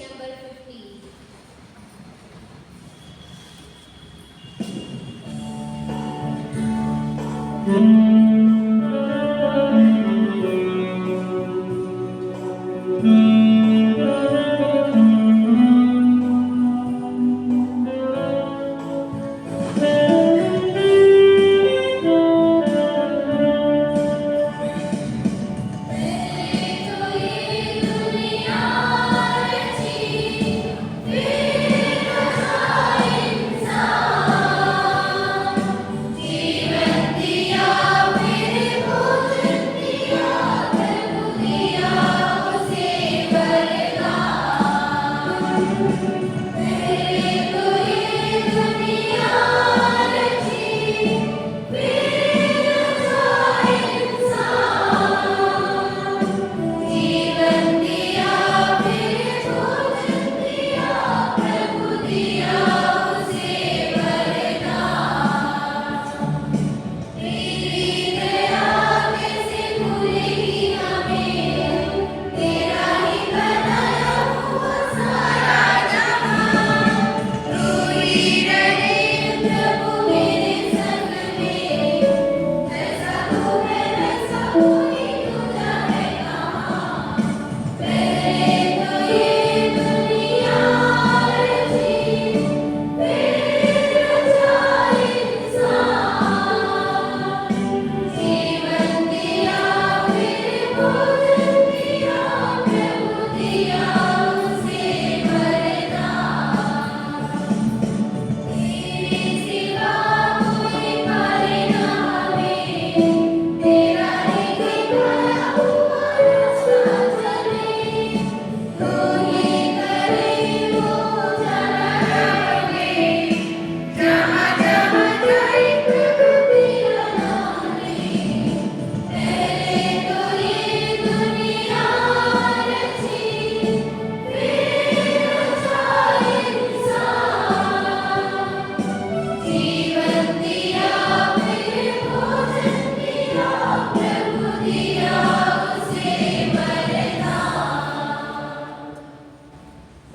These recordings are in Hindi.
number 50.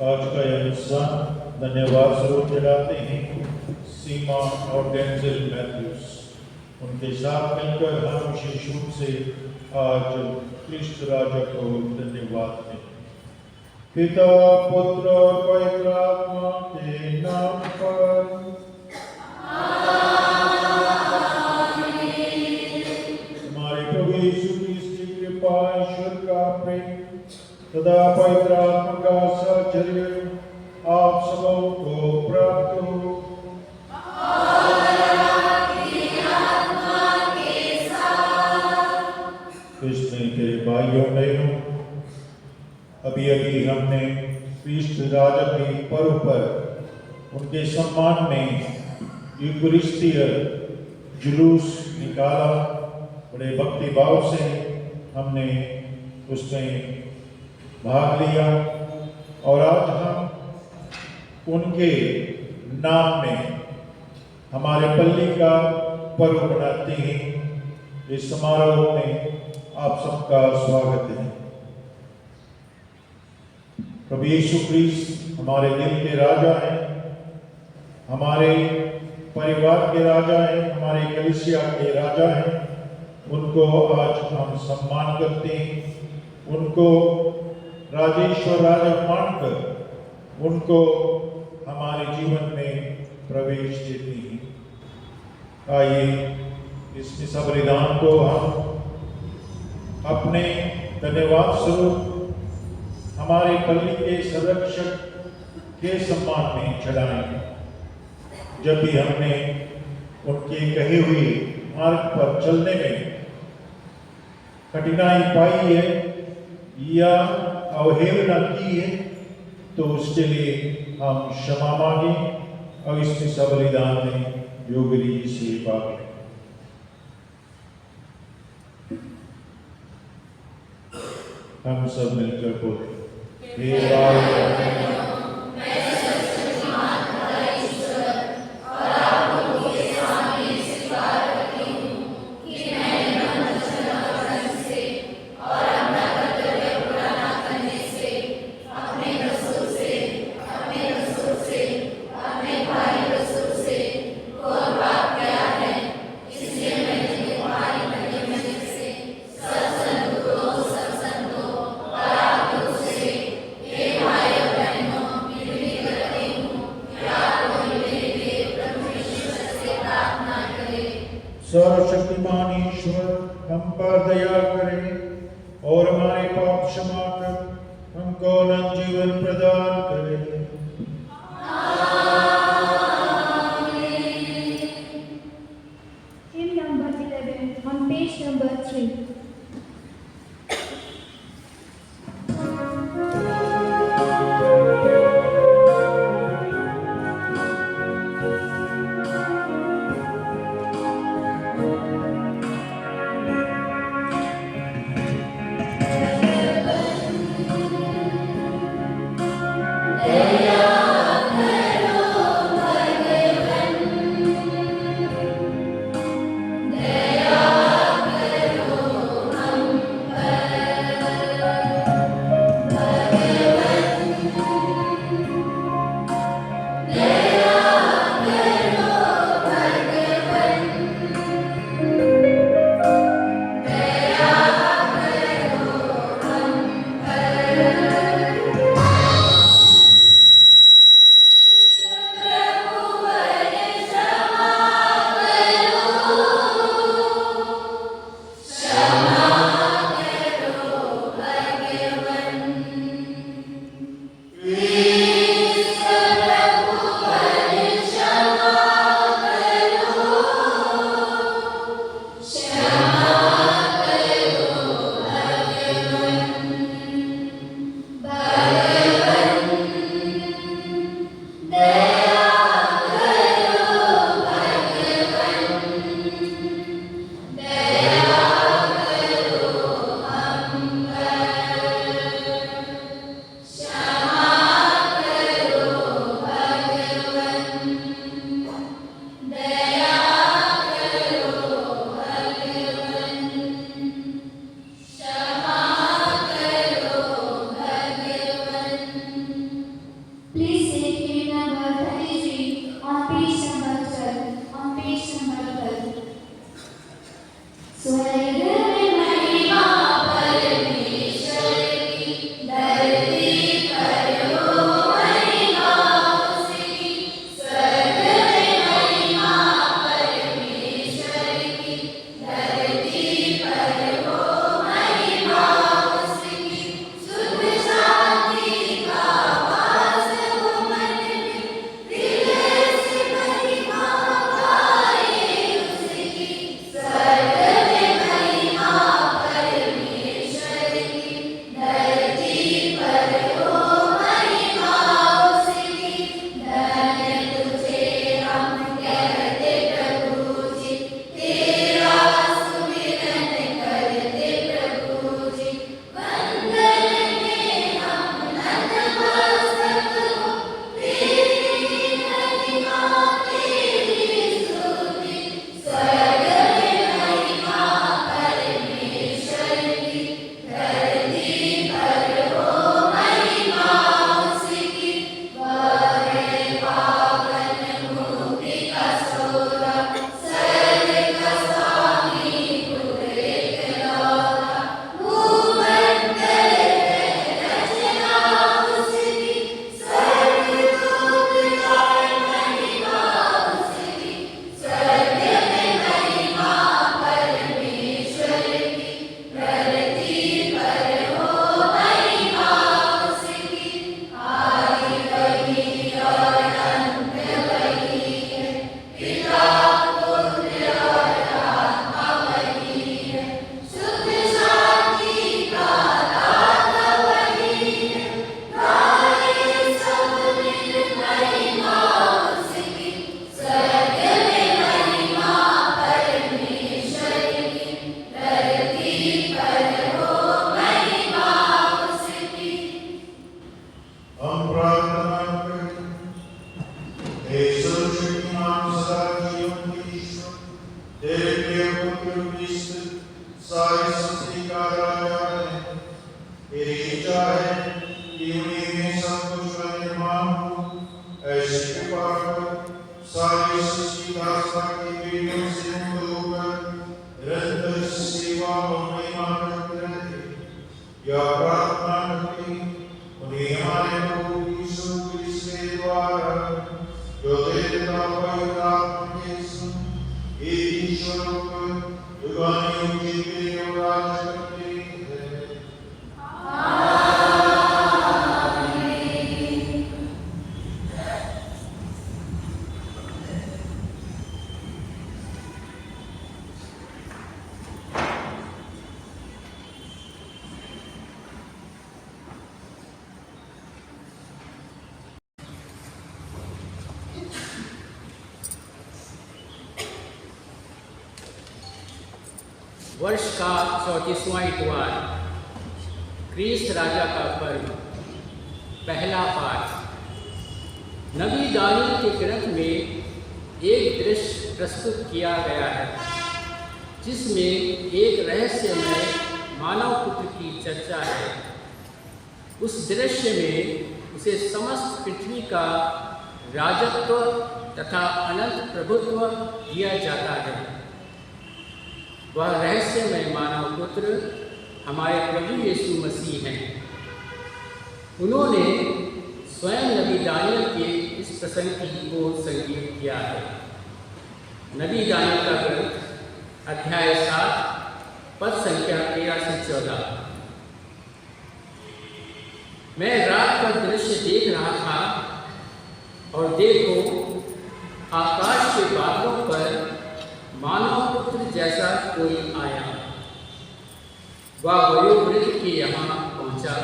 आज का यह हिस्सा धन्यवाद स्वरूप चढ़ाते हैं सीमा और डेंजल मैथ्यूस। उनके साथ मिलकर हम विशेष रूप से आज कृष्ण राजा को धन्यवाद दें। पिता पुत्र और पवित्र आत्मा के नाम पर हमारे प्रभु यीशु क्रिस्त की कृपा, ईश्वर का प्रेम तथा पवित्र आत्मा का साहचर्य आप सबों को प्राप्त हो। कृष्ण के भाइयों बहनों, अभी अभी हमने कृष्ण राजा के पर्व पर उनके सम्मान में यूकरिस्तीय जुलूस निकाला। बड़े भक्ति भाव से हमने उसमें भाग लिया और आज हम उनके नाम में हमारे पल्ली का पर्व मनाते हैं। इस समारोह में आप सबका स्वागत है। प्रभु यीशु क्रिस्त हमारे दिल के राजा हैं, हमारे परिवार के राजा हैं, हमारे कलीसिया के राजा हैं। उनको आज हम सम्मान करते हैं, उनको राजेश्वर राजा मानकर उनको हमारे जीवन में प्रवेश देते हैं। आइए इस बलिदान को हम अपने धन्यवाद स्वरूप हमारे पल्ली के संरक्षक के सम्मान में चढ़ाएं। जब भी हमने उनके कहे हुए मार्ग पर चलने में कठिनाई पाई है या अवहेलना की है तो उसके लिए हम क्षमा मांगे और इस बलिदान में योगरी से पावे। हम सब मिलकर बोले, और अपना कर्तव्य पूरा न करने से अपने रसूल से सर्वशक्तिमान ईश्वर हम पर दया करें और हमारे पाप क्षमा कर हमको अनंत जीवन प्रदान करें। Hymn number 11 on page number 3. जो देवता पवित्र आत्मा के संग एक स्वरूप युगानुयुग जीते और राज करते हैं। वर्ष का 34वां इतवार, क्रिस्त राजा का पर्व। पहला पाठ। नबी दानियल के ग्रंथ में एक दृश्य प्रस्तुत किया गया है, जिसमें एक रहस्यमय मानव पुत्र की चर्चा है। उस दृश्य में उसे समस्त पृथ्वी का राजत्व तथा अनंत प्रभुत्व दिया जाता है। वह रहस्यमय मानव पुत्र हमारे प्रभु यीशु मसीह हैं। उन्होंने स्वयं नबी दानियल के इस प्रसंग को संगीत किया है। नबी दानियल का ग्रंथ अध्याय 7 पद संख्या 13 से 14। मैं रात का दृश्य देख रहा था और देखो, आकाश के बादलों पर मानव पुत्र जैसा कोई आया। वह वयोवृद्ध के यहाँ पहुँचा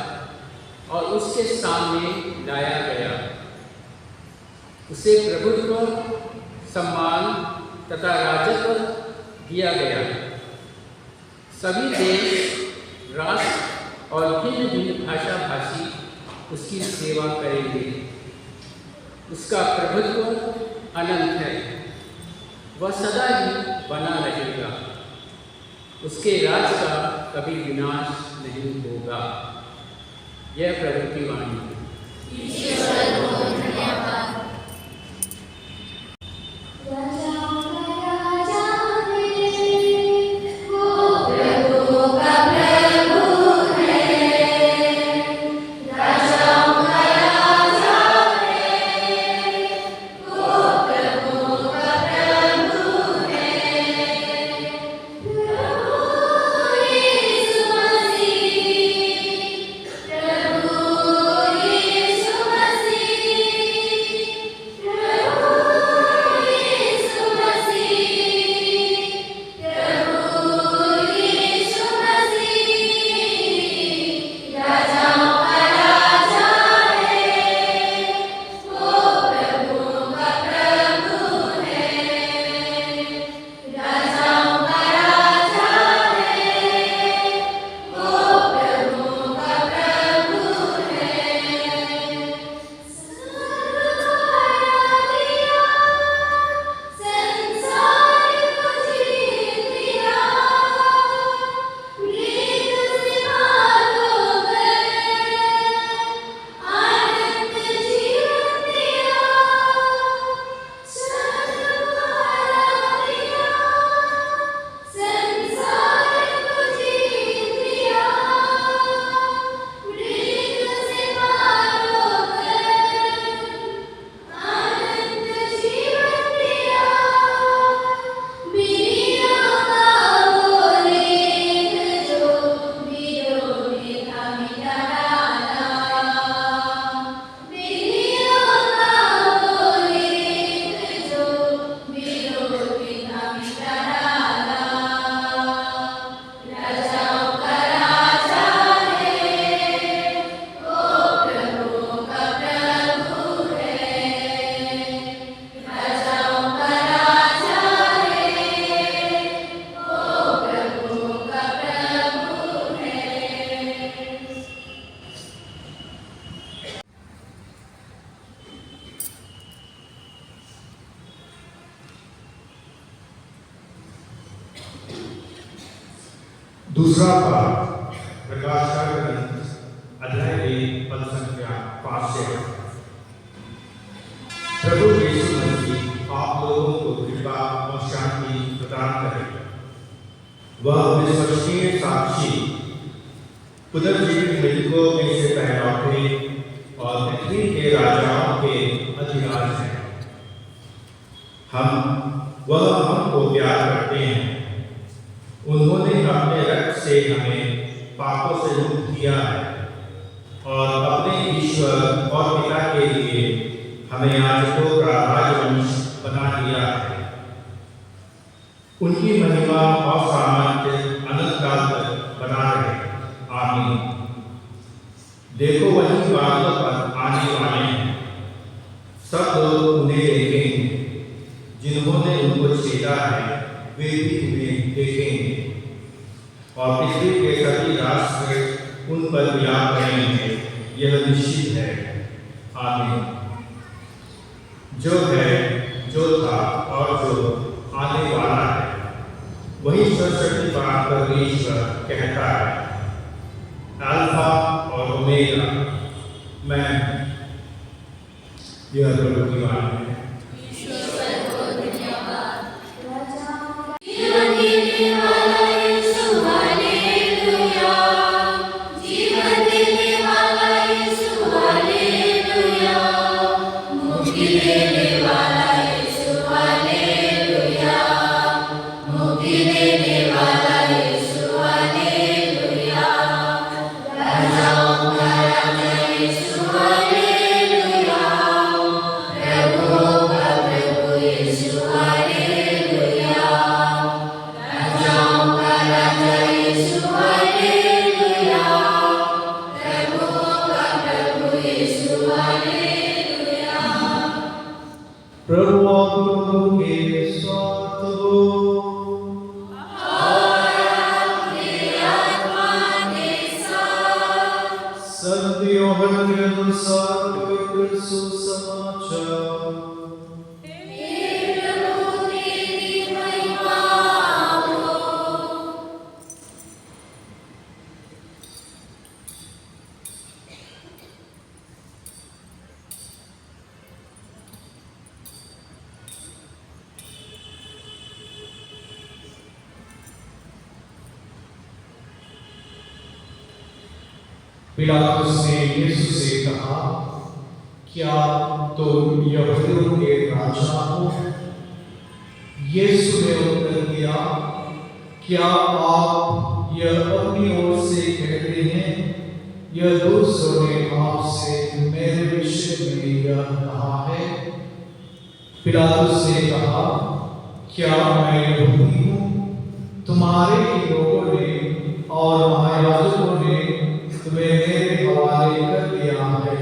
और उसके सामने लाया गया। उसे प्रभुत्व, सम्मान तथा राजत्व दिया गया। सभी देश, राष्ट्र और भिन्न भिन्न भाषा भाषी उसकी सेवा करेंगे। उसका प्रभुत्व अनंत है, वह सदा ही बना रहेगा। उसके राज का कभी विनाश नहीं होगा। यह प्रभु की वाणी है। दूसरा पाठ प्रकाश का ग्रंथ अध्याय 1 पद संख्या 5 से। प्रभु यीशु मसीह आप लोगों को कृपा और शांति प्रदान करे। वह विश्वसनीय साक्षी, पुनर्जीवित मृतकों में से पहला उठे और पृथ्वी के राजाओं के अधिराज हैं। हम वह हमको प्यार करते हैं। उन्होंने अपने रक्त से हमें पापों से मुक्त किया है और अपने ईश्वर और पिता के लिए हमें याजकों का राजवंश बना दिया है। उनकी महिमा और सामर्थ्य अनंत काल तक बना रहे। आमीन। देखो वही बादलों पर आने वाले हैं, सब लोग उन्हें देखेंगे, जिन्होंने उनको छेड़ा है वे भी उन्हें देखेंगे, और पृथ्वी के सभी राष्ट्र उन पर विलाप करेंगे, यह निश्चित है। आमीन। जो है, जो था और जो आने वाला है, वही सर्वशक्तिमान परमेश्वर कहता है, अल्फा और ओमेगा, मैं। यह प्रभु की वाणी है। पिलातुस ने यीशु से कहा, क्या तुम यहूदियों के राजा हो? यीशु ने उत्तर दिया, क्या आप यह अपनी ओर से कहते हैं या दूसरों ने आपसे मेरे विषय में यह कहा है? पिलातुस ने कहा, क्या मैं यहूदी हूँ? तुम्हारे ही लोगों ने और महायाजकों ने तुम्हें मेरे हवाले कर दिया है,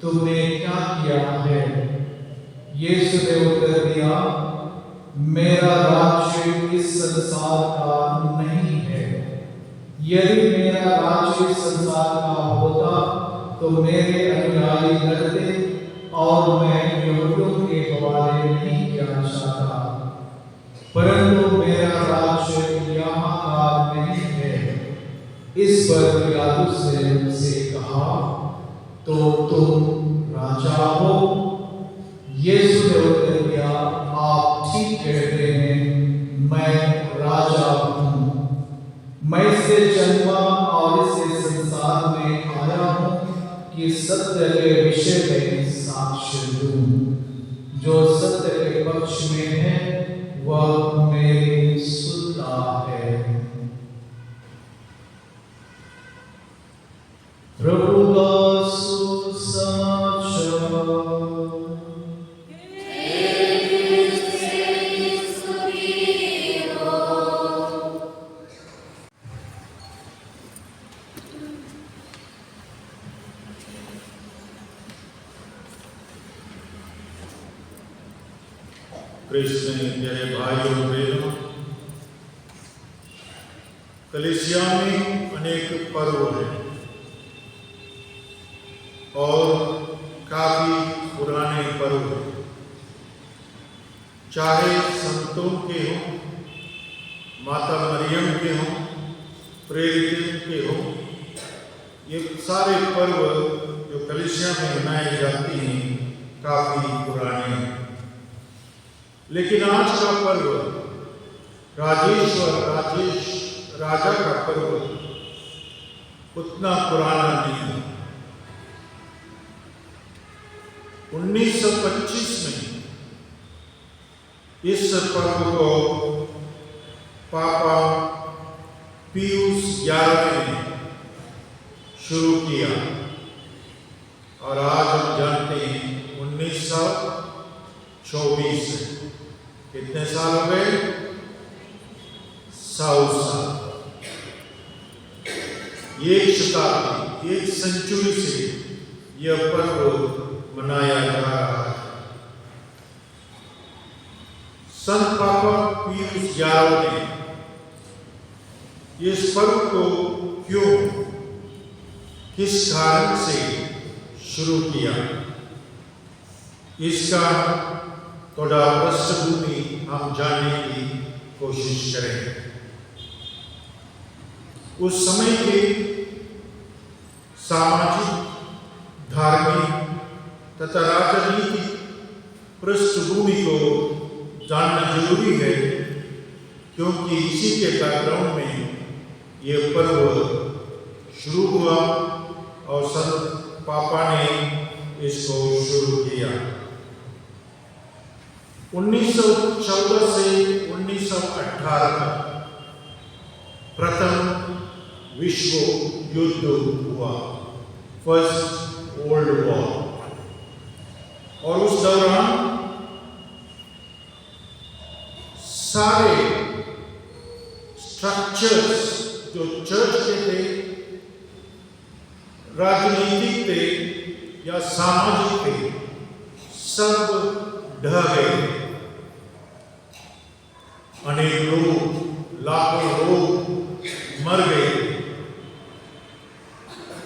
तुमने क्या किया है? यीशु ने उत्तर दिया, मेरा राज्य इस संसार का नहीं है। यदि मेरा राज्य इस संसार का होता तो मेरे अनुयायी लड़ते और मैं यहूदियों के हवाले नहीं किया चाहता, परंतु मेरा राज्य यहाँ का नहीं है। इस पर पिलातुस ने उनसे कहा, तो तुम राजा हो? यीशु ने उत्तर दिया, आप ठीक कहते हैं, मैं राजा हूँ। मैं इससे जन्मा और इस संसार में आया हूँ कि सत्य के विषय में साक्ष्य दूं। जो सत्य के पक्ष में है वह मेरी सुनता है। प्रभु का सुसमाचार। कृष्ण प्यारे भाइयों बहनों, कलीसिया में अनेक पर्व हैं और काफी पुराने पर्व हैं, चाहे संतों के हों, माता मरियम के हों, प्रेरितों के हों। ये सारे पर्व जो कलीसिया में मनाए जाते हैं काफी पुराने हैं, लेकिन आज का पर्व राजा का पर्व उतना पुराना नहीं है। 1925 में इस पर्व को पापा पियूस 11वें ने शुरू किया और आज हम जानते हैं 1924 कितने साल हो गए? 100 साल। एक शताब्दी, एक सेंचुरी से यह पर्व मनाया जा रहा है। संत पापा पियूस 11 ने इस पर्व को क्यों, किस कारण से शुरू किया, इसका थोड़ा पृष्ठभूमि हम जानने की कोशिश करें। उस समय के सामाजिक, धार्मिक तथा राजनीतिक पृष्ठभूमि को जानना जरूरी है, क्योंकि इसी के बैकग्राउंड में यह पर्व शुरू हुआ और संत पापा ने इसको शुरू किया। 1914 से 1918 तक प्रथम विश्व युद्ध हुआ, फर्स्ट वर्ल्ड वॉर, और उस दौरान सारे स्ट्रक्चर्स जो चर्च के थे, राजनीतिक थे या सामाजिक थे, सब ढह गए। अनेक लोग, लाखों लोग मर गए।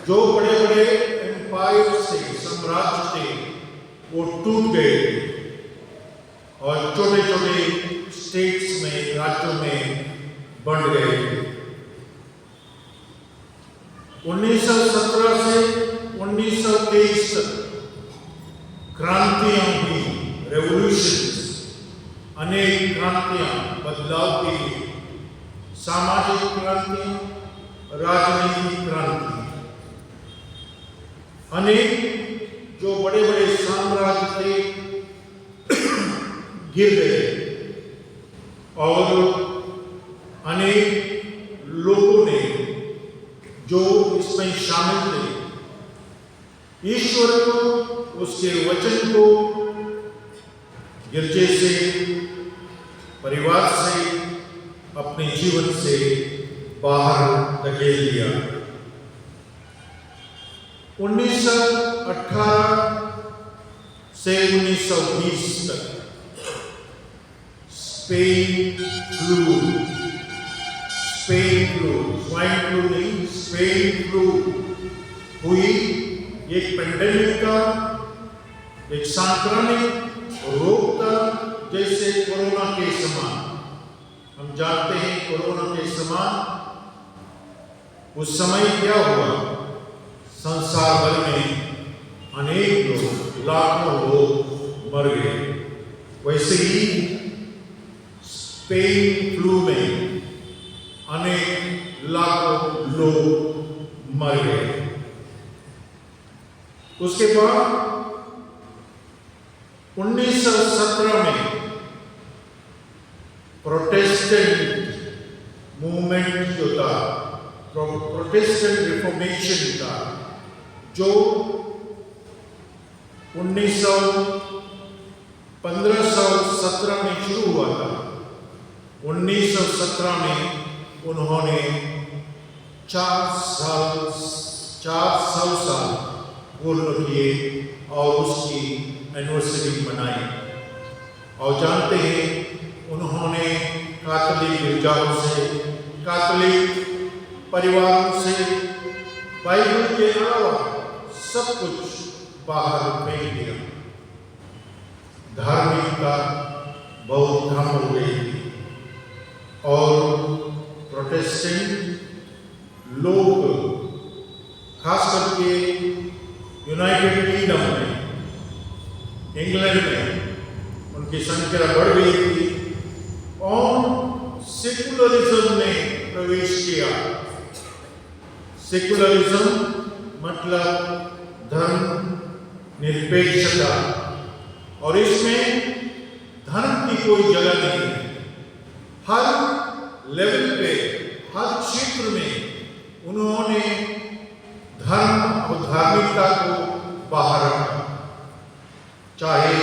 जो बड़े बड़े एम्पायर थे, साम्राज्य थे, वो टूट गए और छोटे छोटे स्टेट्स में, राज्यों में बंट गए। 1917 से 1923 तक क्रांतियां हुई, रेवोल्यूशंस, अनेक क्रांतियां, बदलाव के लिए, सामाजिक क्रांति, राजनीतिक क्रांति। अनेक जो बड़े बड़े साम्राज्य थे गिर गए और अनेक लोगों ने जो इसमें शामिल थे, ईश्वर को, उसके वचन को गिरजे से, परिवार से, अपने जीवन से बाहर धकेल दिया। 1918 से 1920 तक स्पेन फ्लू, स्वाइन फ्लू नहीं, स्पेन फ्लू हुई। एक पेंडेमिक था, एक सांक्रामिक रोग था, जैसे कोरोना के समान। हम जानते हैं कोरोना के समान उस समय क्या हुआ, संसार भर में अनेक लोग, लाखों लोग मर गए। वैसे ही स्पेन फ्लू में अनेक लाखों लोग मर गए। उसके बाद 1917 में प्रोटेस्टेंट मूवमेंट जो था, प्रोटेस्टेंट रिफॉर्मेशन था, जो 1517 में शुरू हुआ था। 1917 में उन्होंने 400 साल पूर्ण किए और उसकी एनिवर्सरी मनाई। और जानते हैं उन्होंने कैथोलिक गिरजाओं से, कैथोलिक परिवारों से बाइबल के अलावा सब कुछ बाहर फेंक दिया। धार्मिकता बहुत कम हो गई थी और प्रोटेस्टेंट लोग, खास करके यूनाइटेड किंगडम में, इंग्लैंड में, उनकी संख्या बढ़ गई थी और सेकुलरिज्म ने प्रवेश किया। सेकुलरिज्म मतलब धर्म निरपेक्षता, और इसमें धर्म की कोई जगह नहीं है। हर लेवल पे, हर क्षेत्र में उन्होंने धर्म और धार्मिकता को बाहर रखा, चाहे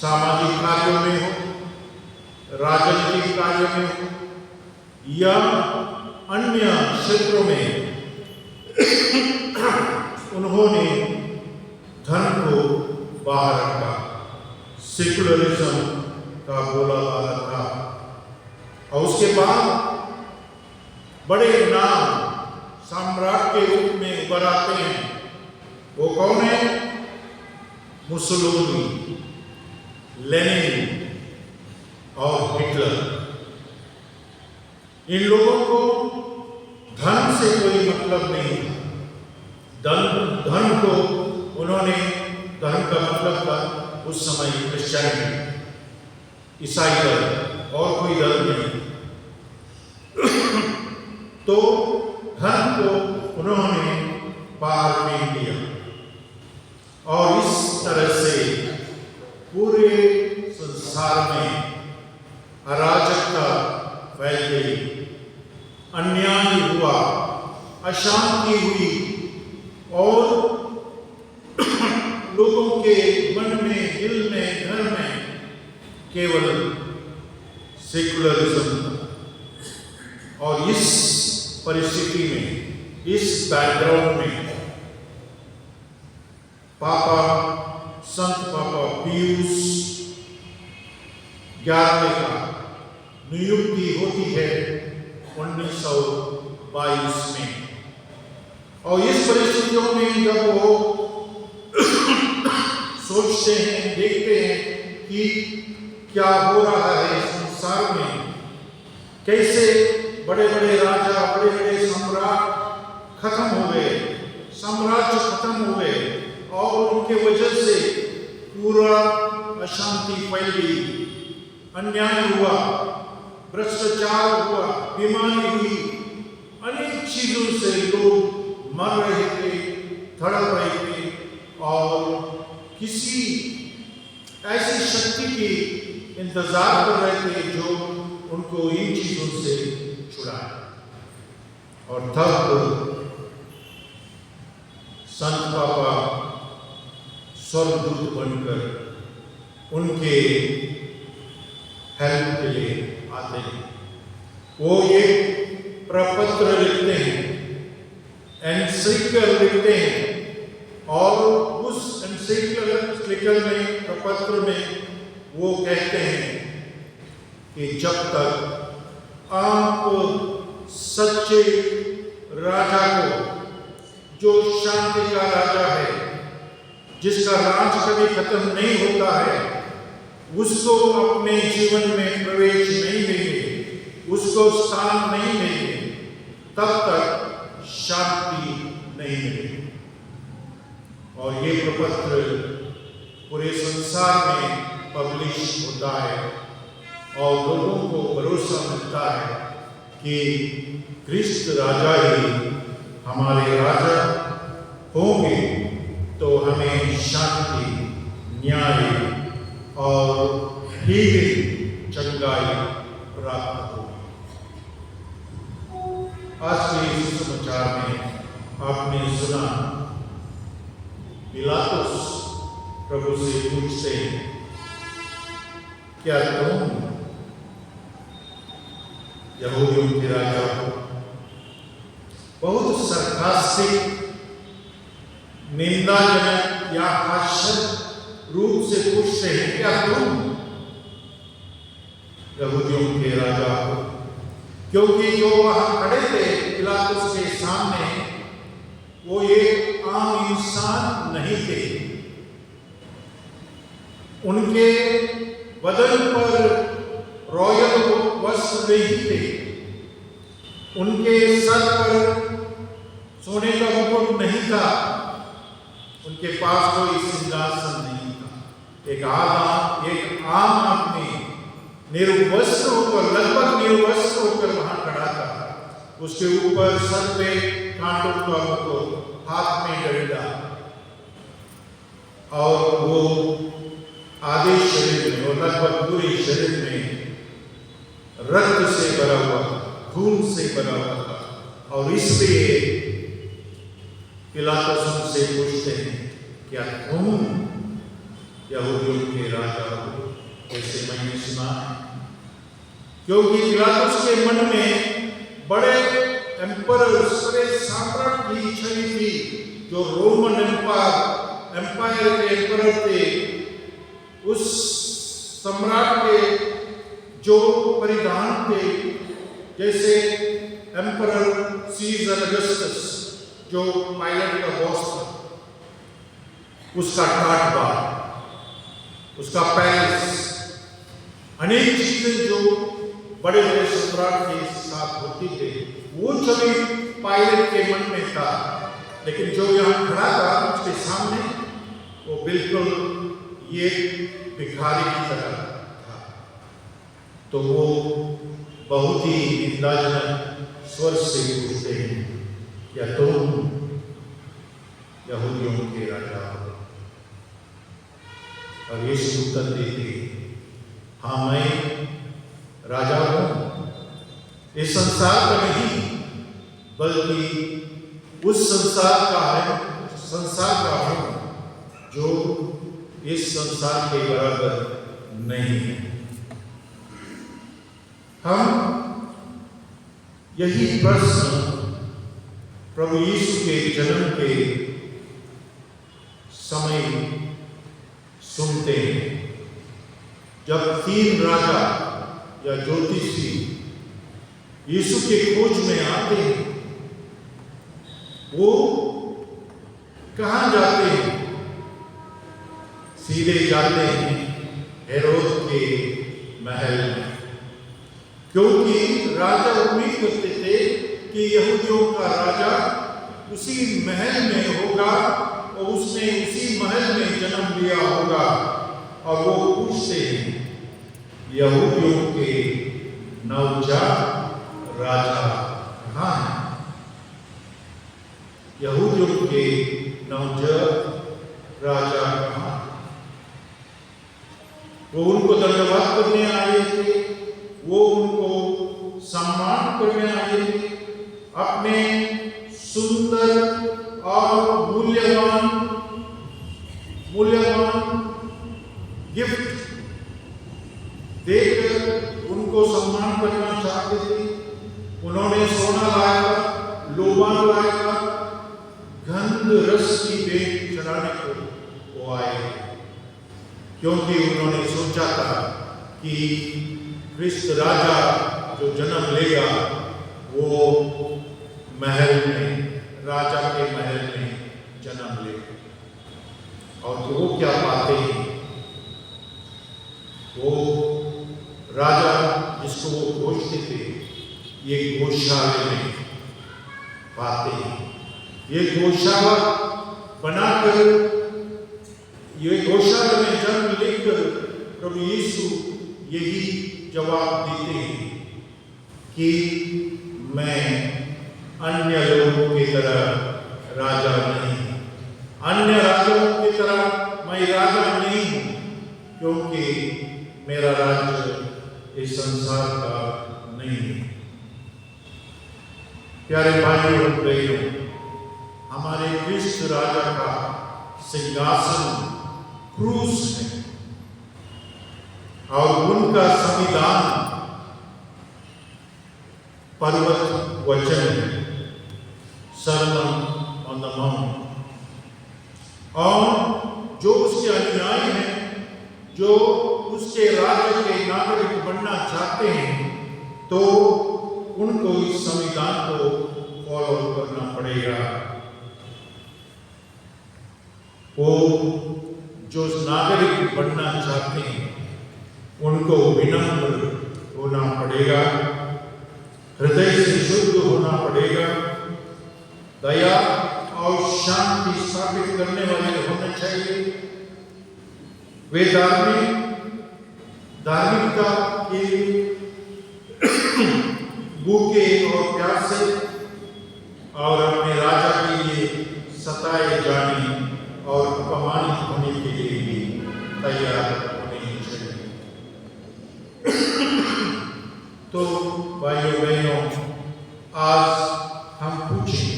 सामाजिक कार्यों में हो, राजनीतिक कार्यों में हो या अन्य क्षेत्रों में। उन्होंने धर्म को बाहर रखा, सेकुलरिज्म का बोलबाला था। और उसके बाद बड़े नाम सम्राट के रूप में उभर आते हैं। वो कौन है? मुसोलिनी, लेनिन और हिटलर। इन लोगों को धर्म से कोई मतलब नहीं था। धर्म को उन्होंने, धर्म का मतलब था उस समय क्रिश्चियनिटी, ईसाई धर्म, और कोई धर्म नहीं। तो धर्म को उन्होंने बाहर फेंक दिया और इस तरह से पूरे संसार में अराजकता फैल गई, अन्याय हुआ, अशांति हुई और लोगों के मन में, दिल में, घर में केवल सेकुलरिज्म था। और इस परिस्थिति में, इस बैकग्राउंड में संत पापा पियूस 11वें का नियुक्ति होती है 1922 में। और इस परिस्थितियों में जब वो सोचते हैं, देखते हैं कि क्या हो रहा है संसार में, कैसे बड़े बड़े राजा, बड़े बड़े सम्राट खत्म हो गए, साम्राज्य खत्म हो गए और उनके वजह से पूरा अशांति फैल गई, अन्याय हुआ, भ्रष्टाचार हुआ, बीमारी हुई, अनेक चीजों से लोग मर रहे थे, तड़प रहे थे और किसी ऐसी शक्ति की इंतजार कर रहे थे जो उनको इन चीजों से छुड़ाए। और तब संत पापा स्वर्गदूत बनकर उनके हेल्प के लिए आते हैं। वो एक प्रपत्र लिखते हैं, एनसाइक्लिकल लिखते हैं और उस एनसाइक्लिकल में, प्रपत्र में वो कहते हैं कि जब तक आप सच्चे राजा को, जो शांति का राजा है, जिसका राज कभी खत्म नहीं होता है, उसको अपने जीवन में प्रवेश नहीं देंगे, उसको स्थान नहीं देंगे, तब तक शांति नहीं मिलेगी। और ये प्रपत्र पूरे संसार में पब्लिश होता है और लोगों को भरोसा मिलता है कि क्रिस्त राजा ही हमारे राजा होंगे, तो हमें शांति, न्याय और हीलिंग, चंगाई प्राप्त होगी। आज के इस समाचार में आपने सुना, पिलातुस प्रभु से पूछते हैं, क्या तुम यहूदियों के राजा हो? बहुत सरकास्टिक, निंदाजनक या हास्यक रूप से पूछते हैं, क्या तुम यहूदियों के राजा हो? क्योंकि जो वहां खड़े थे पिलातुस के सामने, वो एक आम इंसान नहीं थे। उनके बदन पर रॉयल वस्त्र नहीं थे, उनके सर पर सोने का मुकुट नहीं था, उनके पास कोई सिंहासन नहीं था। एक आम आदमी निर्वस्त्र होकर, लगभग निर्वस्त्र होकर वहां खड़ा था। उसके ऊपर सर पे कांटों का मुकुट, हाथ में डंडा, और वो आधे शरीर में और लगभग पूरे शरीर में रक्त से भरा हुआ था, खून से भरा हुआ था। और इसलिए पिलातुस उनसे पूछते हैं, क्या तुम यहूदियों के राजा हो? ऐसे मैंने सुना है। क्योंकि पिलातुस के मन में बड़े एम्परर्स, बड़े सम्राट की इच्छा थी, जो रोमन एम्पायर के एम्परर थे। उस सम्राट के जो परिधान थे, जैसे एम्परर सीजर अगस्टस जो पायलट का बॉस था, उसका टाटबार, उसका पैलेस, अनेक चीजें जो बड़े बड़े सम्राट के साथ होती थे, वो सभी पायलट के मन में था। लेकिन जो यहाँ खड़ा था उसके सामने, वो बिल्कुल ये भिखारी की तरह था। तो वो बहुत ही निंदाजनक स्वर से पूछते हैं, क्या तुम यहूदियों के राजा हो? और यीशु उत्तर देते, हाँ मैं राजा हूं, इस संसार का नहीं बल्कि उस संसार का हूं जो इस संसार के बराबर नहीं है। हम यही प्रश्न प्रभु यीशु के जन्म के समय सुनते हैं, जब 3 राजा या ज्योतिषी यीशु के खोज में आते हैं। वो कहाँ जाते हैं? सीधे जाते हैं हेरोद के महल में, क्योंकि राजा उम्मीद करते थे कि यहूदियों का राजा उसी महल में होगा और उसने उसी महल में जन्म लिया होगा। और वो पूछते हैं, यहूदियों के नवजात राजा कहाँ है? यहूदियों के नवजात राजा कहाँ? वो उनको धन्यवाद करने आए थे, वो उनको सम्मान करने आए थे, अपने सुंदर और मूल्यवान गिफ्ट देकर उनको सम्मान करना चाहते थे। उन्होंने सोना लाया, लोबान लाया, गंध रस की भेंट चढ़ाने को वो आए, क्योंकि उन्होंने सोचा था कि क्रिस्त राजा जो जन्म लेगा वो महल में, राजा के महल में जन्म लेगा। और तो वो क्या पाते हैं? वो राजा जिसको वो खोजते थे, ये गौशाला में पाते हैं। ये गौशाला बनाकर, ये गौशाला में जन्म लेकर प्रभु यीशु यही जवाब देते हैं कि मैं अन्य लोगों की तरह राजा नहीं, अन्य राजाओं की तरह मैं राजा नहीं हूं, क्योंकि मेरा राज्य इस संसार का नहीं है। प्यारे भाइयों और बहनों, हमारे क्रिस्त राजा का सिंहासन क्रूस है और उनका संविधान पर्वत वचन है, सरमन ऑन द माउंट। और जो उसके अनुयायी हैं, जो उसके राज्य के नागरिक बनना चाहते हैं, तो उनको इस संविधान को फॉलो करना पड़ेगा। वो जो नागरिक बनना चाहते हैं, उनको विनम्र होना पड़ेगा, हृदय से शुद्ध होना पड़ेगा, दया और शांति स्थापित करने वाले होने चाहिए। वे धार्मिकता के भूखे और प्यासे और अपने राजा के लिए सताए जाने और अपमानित होने के लिए भी तैयार तो भाइयों बहनों, आज हम पूछें,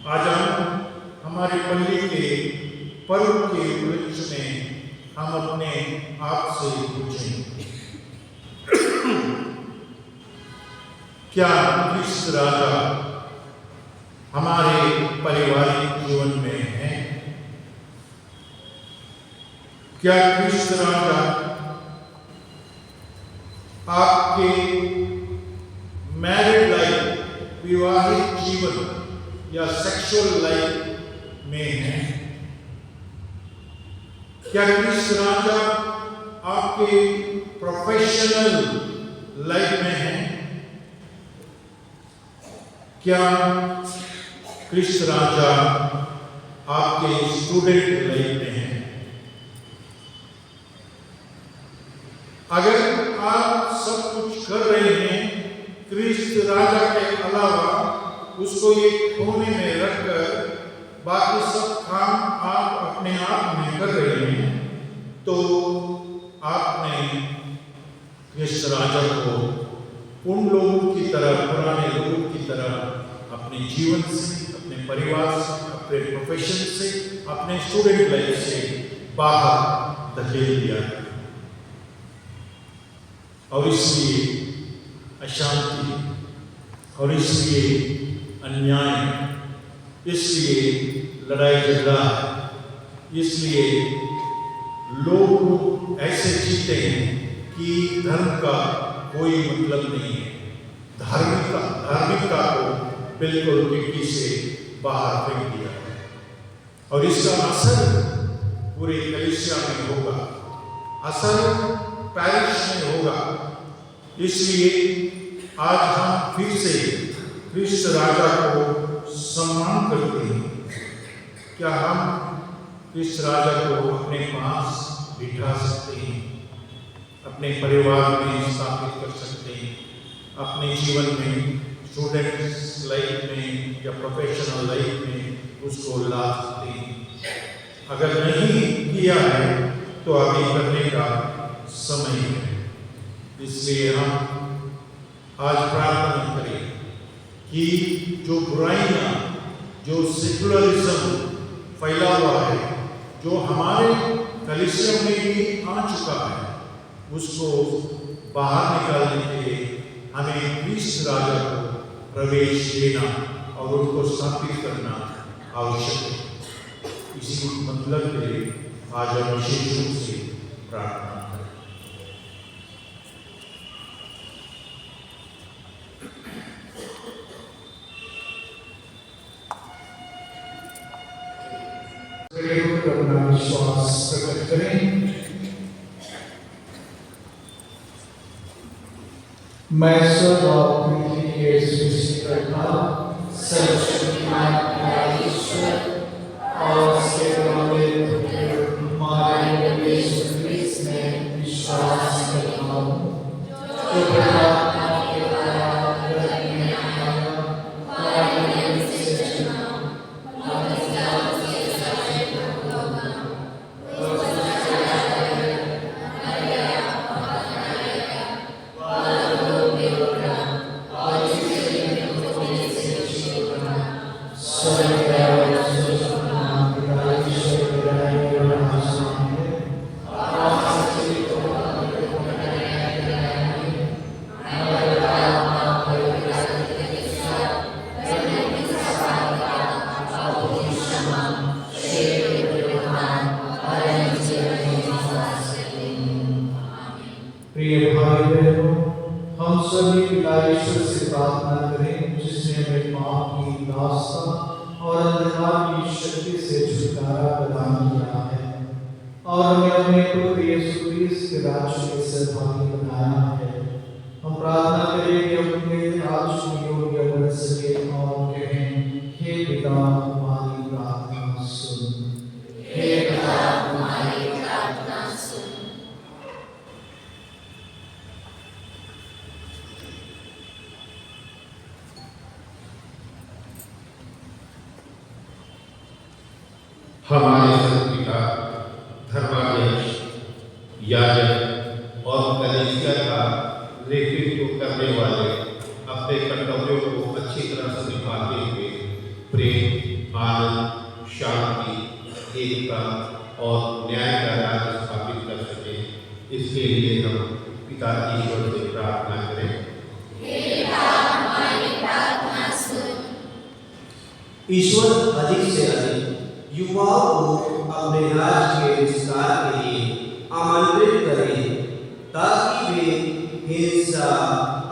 आज हम हमारे पल्ली के पर्व के उपलक्ष्य में हम अपने आप से पूछें, क्या क्रिस्त राजा हमारे पारिवारिक जीवन में है? क्या क्रिस्त राजा आपके मैरिड लाइफ, विवाहित जीवन या सेक्सुअल लाइफ में है? क्या क्रिस्त राजा आपके प्रोफेशनल लाइफ में है? क्या क्रिस्त राजा आपके स्टूडेंट लाइफ में है? अगर आप सब कुछ कर रहे हैं क्रिस्त राजा के अलावा, उसको एक कोने में रखकर बाकी सब काम आप अपने आप में कर रहे हैं, तो आपने क्रिस्त राजा को उन लोगों की तरह, पुराने लोगों की तरह अपने जीवन से, अपने परिवार से, अपने प्रोफेशन से, अपने स्टूडेंट लाइफ से बाहर धकेल दिया है। और इसलिए अशांति, और इसलिए अन्याय, इसलिए लड़ाई झगड़ा, इसलिए लोग ऐसे जीते हैं कि धर्म का कोई मतलब नहीं है। धार्मिकता को बिल्कुल खिड़की से बाहर फेंक दिया है, और इसका असर पूरे कलीसिया में होगा, असर पैरिश में होगा। इसलिए आज हम फिर से क्रिस्त राजा को सम्मान करते हैं। क्या हम क्रिस्त राजा को अपने पास बिठा सकते हैं, अपने परिवार में स्थापित कर सकते हैं, अपने जीवन में, स्टूडेंट्स लाइफ में या प्रोफेशनल लाइफ में उसको ला सकते हैं? अगर नहीं किया है तो अभी करने का समय है। इसलिए हम आज प्रार्थना करें कि जो बुराइयां, जो सेकुलरिज्म फैला हुआ है, जो हमारे कलीसिया में भी आ चुका है, उसको बाहर निकालने के लिए हमें क्रिस्त राजा को प्रवेश देना और उनको स्थापित करना आवश्यक है। इसी मतलब के लिए आज हम विशेष रूप से प्रार्थना करें। अपना विश्वास प्रकट करें। मैं सब और पृथ्वी के सृष्टिकर्ता, सर्वशक्तिमान पिता ईश्वर और सेवावे हमारे प्रभु यीशु क्रिस्त में विश्वास करता हूँ, जो परमात्मा के द्वारा जगत में आया, पानी से जन्मा, प्रिय भाई बहनों, हम सभी पिता ईश्वर से प्रार्थना करें जिसने हमें पाप की दास्ता और अंधकार की शक्ति से छुटकारा प्रदान किया है और हमें अपने पुत्र यीशु क्रिस्त के राज्य के सहभागी बनाया है। हम प्रार्थना करें कि अपने राज्य में योग्य बन सके और कहें, हे पिता हमारी प्रार्थना सुन, हे पिता हमारी प्रार्थना सुन। हमारे पिता, धर्माध्यक्ष, याजक और कलीसिया का नेतृत्व पिता ईश्वर से प्रार्थना करें। ईश्वर अधिक से अधिक युवाओं को अपने राज्य के विस्तार के लिए आमंत्रित करें, ताकि वे हिंसा,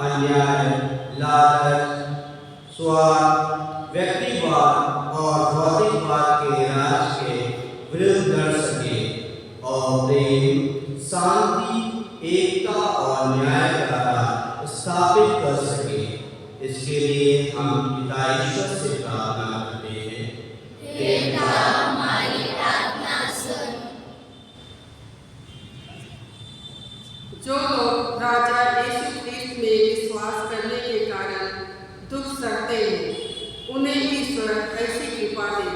अन्याय, लालच, स्वार्थ, व्यक्तिवाद और भौतिकवाद के राज के विरुद्ध लड़ सके और प्रेम, शांति, एकता और न्याय का राज स्थापित कर सके। इसके लिए हम पिता ईश्वर से प्रार्थना करते हैं। जो लोग राजा यीशु क्रिस्त में विश्वास करने के कारण दुख सहते हैं, उन्हें ईश्वर ऐसी कृपा दे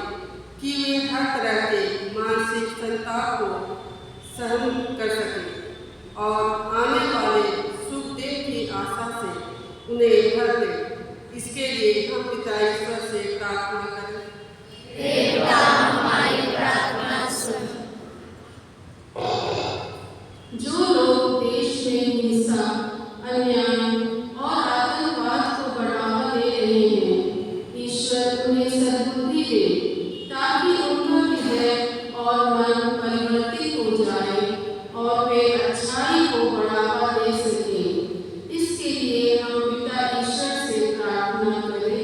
कि वे हर तरह के मानसिक संताप को सहन कर सकें और आने वाले सुख देव की आशा से उन्हें भर दे। इसके लिए हम पिता ईश्वर से प्रार्थना करें। जो लोग देश में हिंसा, अन्याय और आतंकवाद को बढ़ावा दे रहे हैं, ईश्वर उन्हें सद्बुद्धि दे, ताकि उनका हृदय और मन परिवर्तित हो जाए और वे अच्छाई को बढ़ावा दे सकें। इसके लिए हम पिता ईश्वर से प्रार्थना करें।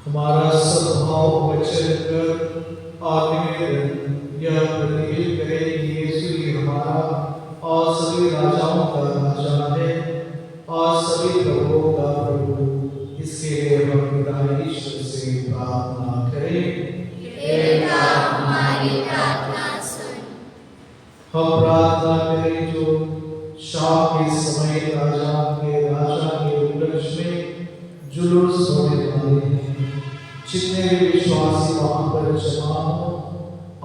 हमारा सद्भाव वचन कर और निवेदन यह प्रतिज्ञा करें कि यीशु ही हमारा और सभी राजाओं का राजा है और सभी प्रभुओं का प्रभु। इसके लिए हम पिता ईश्वर से प्रार्थना करें। हम प्रार्थना करें जो शाम के समय राजा के उपलक्ष्य में जुलूस होने वाले हैं, जितने भी विश्वासी वहां पर जमा हो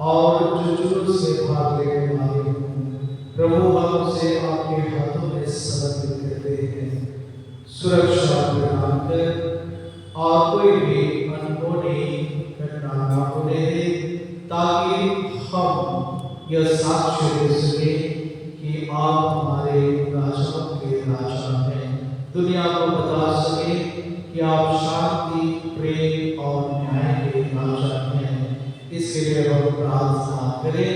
और जो जुलूस में भाग लेने वाले हों, प्रभु हम उसे आपके हाथों में समर्पित करते हैं। सुरक्षा प्रदान कर और कोई भी अनहोनी घटना न होने दे, ताकि हम यह साक्ष्य दे सके कि आप हमारे राजाओं के राजा हैं। दुनिया को बता सके कि आप शांति, प्रेम और न्याय के राजा हैं। इसके लिए हम प्रार्थना करें।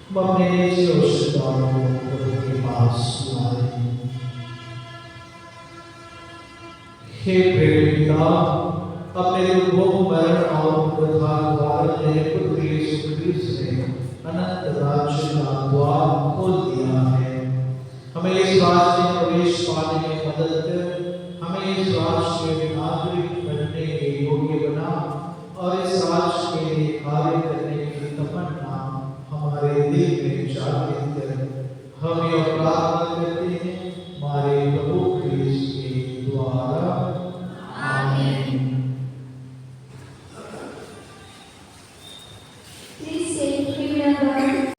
हम अपने निजी आवश्यकताओं को प्रभु के पास सुनाएं। हे प्रेम पिता, अपने दुखों, मरण और पुनरुत्थान द्वारा तेरे पुत्र यीशु क्रिस्त ने अनंत राज्य का द्वार खोल दिया है। हमें इस राज्य में प्रवेश पाने में मदद कर, हमें इस राज्य में नागरिक बनने के योग्य बना और इस राज्य के लिए कार्य करने की तमन्ना हमारे दिल में जागृत कर। हम यह प्रार्थना करते हैं हमारे प्रभु क्रिस्त के द्वारा। आमीन। Please say, remember. Yeah.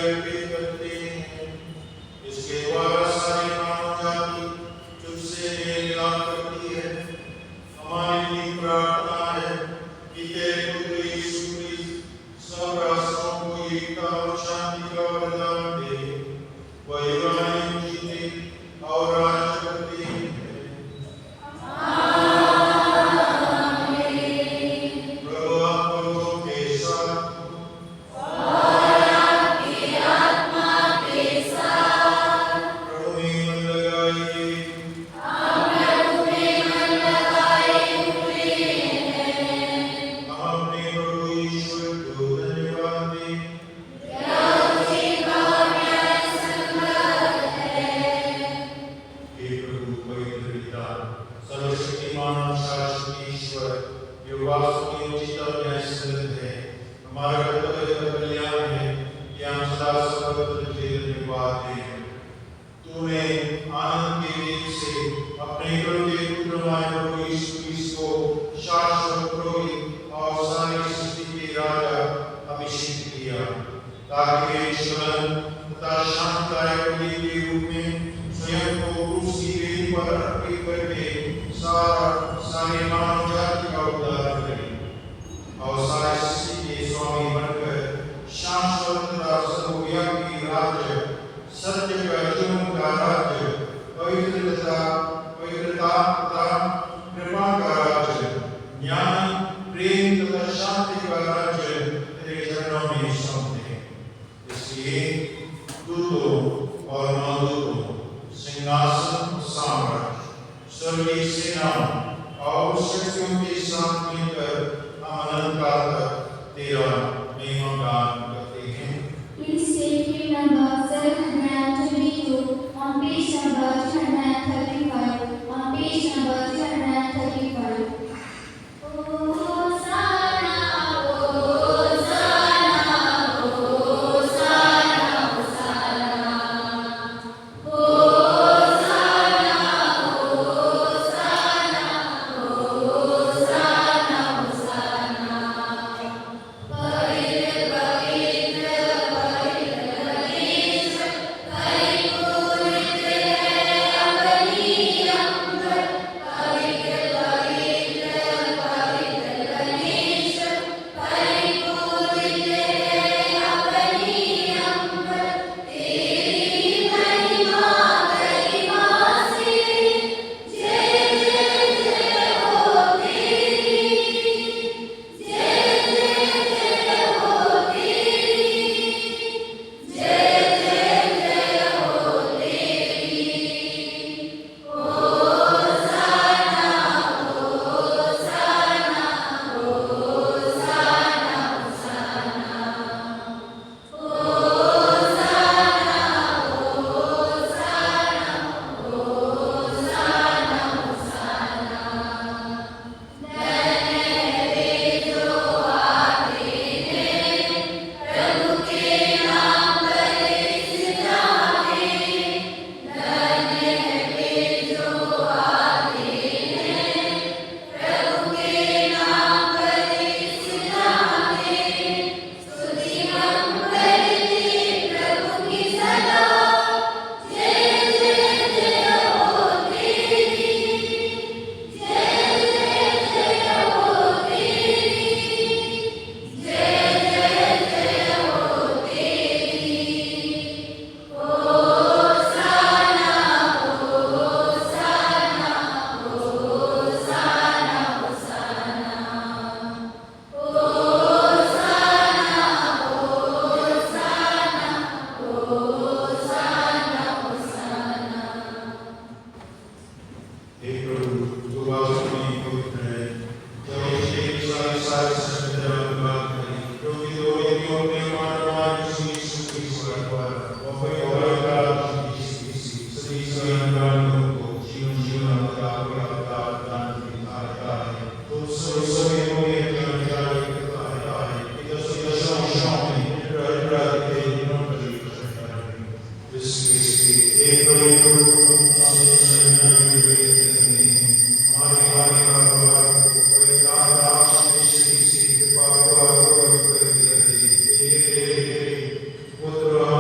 अर्पित करते हैं। इसके द्वारा सारी मानव जाति तुझसे मेल मिलाप करती है। हमारी भी प्रार्थना है कि तेरे पुत्र यीशु मसीह सब राष्ट्रों को एकता और शांति का वरदान दे। वह युगानुयुग जीते और राज करते हैं। प्रभु आप लोगों के साथ प्रभु में मन लगाइए। हम अपने प्रभु ईश्वर को धन्यवाद दें। हे प्रभु पवित्र पिता, सर्वशक्तिमान शाश्वत ईश्वर, जो वास्तव में उचित और न्यायसंगत है, हमारा कर्तव्य का कल्याण है कि हम सदा सर्वदा तुझे धन्यवाद दें। तूने आनंद के वेग से अपने इकलौते पुत्र हमारे प्रभु यीशु मसीह को शाश्वत पुरोहित और सारी सृष्टि के राजा अभिषेक किया, ताकि वे जीवन तथा शांतिदायक बलि के रूप में स्वयं को क्रूस की वेदी पर अर्पित करके सारे मानव जाति का उद्धार करें और सारी सृष्टि के स्वामी बनकर शाश्वत तथा सर्वव्यापी राज्य, सत्य का जीवन का राज्य, पवित्रता तथा कृपा का राज्य, ज्ञान, प्रेम तथा शांति का राज्य तेरे चरणों में सौंपते हैं। इसलिए दूतों और नवदूतों, सिंहासन और साम्राज्य, स्वर्गीय सेनाओं और शक्तियों के साथ मिलकर हम अनंत काल तक तेरा महिमा गान करते हैं। Please take hymn number 732 on page number 235. On page number 235. Hosanna, Hosanna, Hosanna, Hosanna. Hosanna, Hosanna, Hosanna, Hosanna. Pavitra, पुत्र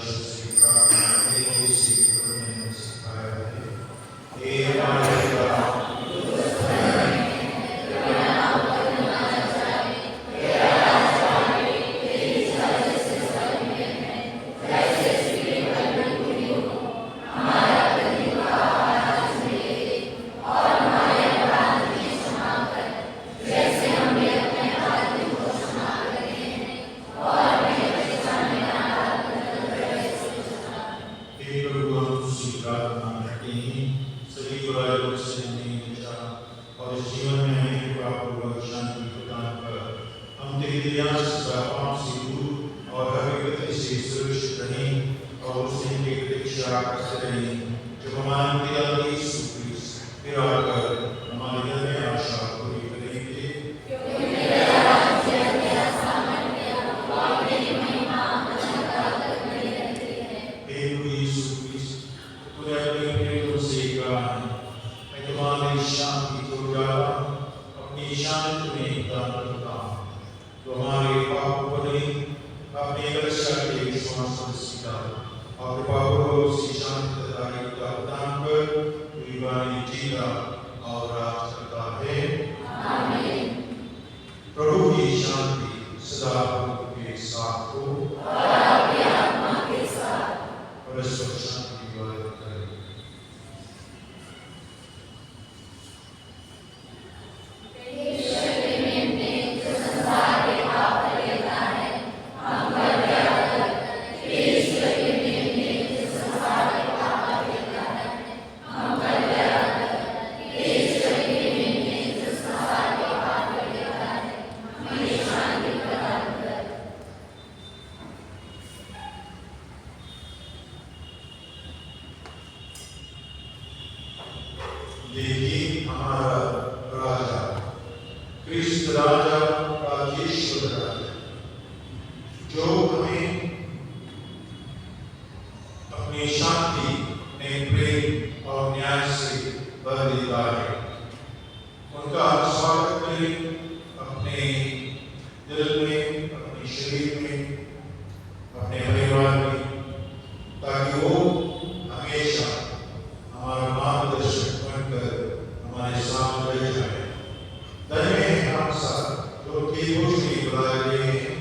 वर्ष से प्रार्थना करने से करने सिखाया है। हे हमारे पिता, प्रभु की शांति सदा आपके साथ हो और आपकी आत्मा के साथ। परमेश्वर शांति की बात करे। देखिए हमारा राजा, क्रिस्त राजा, राजेश्वर राजा, जो हमें अपनी शांति में प्रेम और न्याय से भर देता है। उनका स्वागत करें अपने दिल में, अपने शरीर में, अपने परिवार में, ताकि वो हमेशा हमारा मार्गदर्शक बनकर हमारे साथ रह जाए। धन्य है हम सब जो बुलाए गए हैं।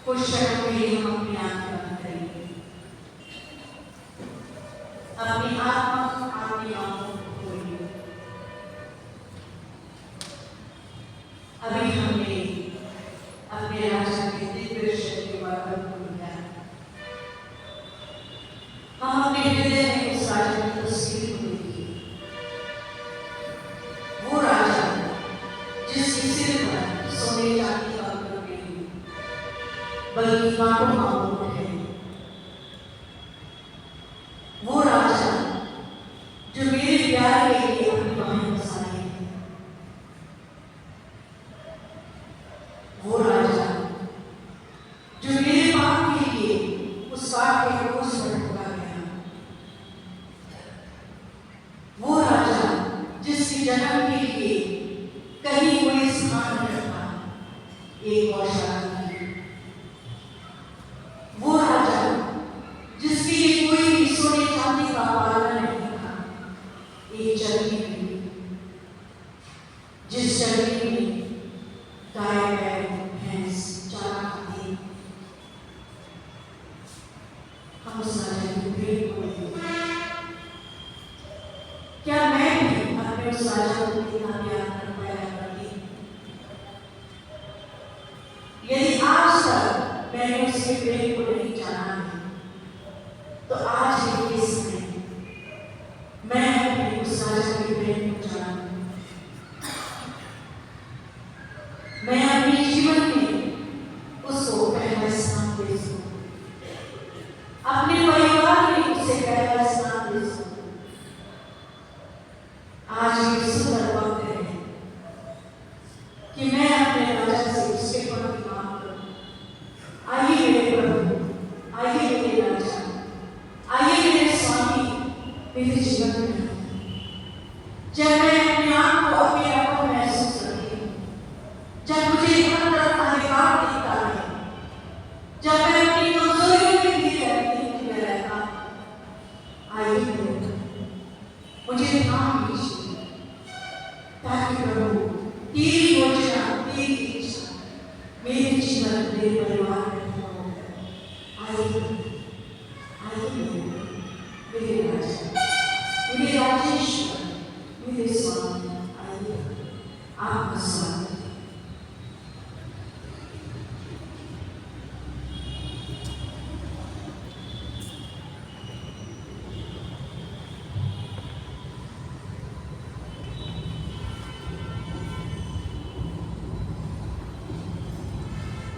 कुछ क्षणों के लिए हम अपनी आंखें बंद करेंगे, अपनी आत्मा आपकी आंखों को खोलिए। अभी हमने अपने राजा के दिव्य शक्ति वाला को लिया। हम अपने हृदय में उस राजा की तस्वीर को देखिए, वो राजा जिसके सिर पर सोने चांदी का मुकुट नहीं बल्कि कांटों का मुकुट है। वो राजा जो मेरे प्यार के लिए अपनी बाहें पसारे हैं। वो राजा जो मेरे पाप के लिए उस काट के क्रूस पर ठोका गया। वो राजा जिसके जन्म के लिए कहीं कोई स्थान न रखा, एक गौशाला में। वो राजा जिसके लिए कोई भी सोने चांदी का पालन नहीं था, एक चरनी में, जिस चरनी में गाय बैल भैंस चारा खाती। हम उस राजा की प्रेम को देखें। क्या मैं भी अपने उस राजा को इतना प्यार कर पाया करती? यदि आज तक मैंने उसके प्रेम को नहीं जाना है, तो आज ही इस समय मैं अपने उस राजा के प्रेम को जानूं। मैं अपने जीवन में उसको पहला स्थान दे सकूं, अपने परिवार में उसे पहला स्थान दे सकूं। आज ये सुंदर वक्त है कि मैं अपने राजा से उसके पद की मांग करूं। आइए मेरे प्रभु, आइए मेरे राजा, आइए मेरे स्वामी, मेरे जीवन में। जब मैं अपने आप को अपने आप को महसूस करती हूँ, जब मुझे हर तरफ अंधकार दिखता है, जब मैं अपनी कमजोरियों में भी रहती हूँ, मैं रहता हूँ, आइए मेरे मुझे थाम लीजिए, ताकि प्रभु तेरी योजना, तेरी इच्छा मेरे जीवन, मेरे परिवार में पूर्ण हो जाए। आइए मेरे राजा, मेरे राजेश्वर, मेरे स्वामी, आइए आपका स्वागत है।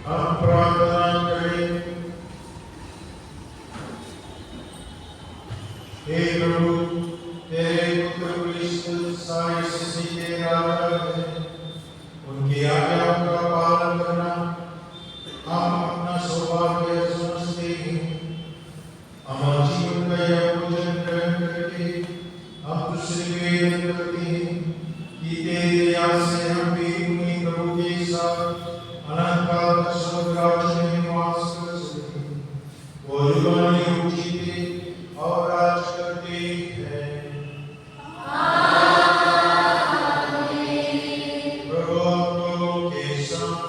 हम प्रार्थना करें। हे प्रभु, तेरे पुत्र क्रिस्त सारी सृष्टि के राजा हैं, उनकी आज्ञाओं का पालन करना हम अपना सौभाग्य समझते हैं। हमारे जीवन का यह भोजन ग्रहण करके हम तुझसे निवेदन करते हैं कि तेरी दया से हम भी उन्हीं प्रभु के साथ अनंत काल तक स्वर्ग राज्य में निवास कर सकें। वो युगानुयुग जीते और राज करते हैं। प्रभु आप लोगों के साथ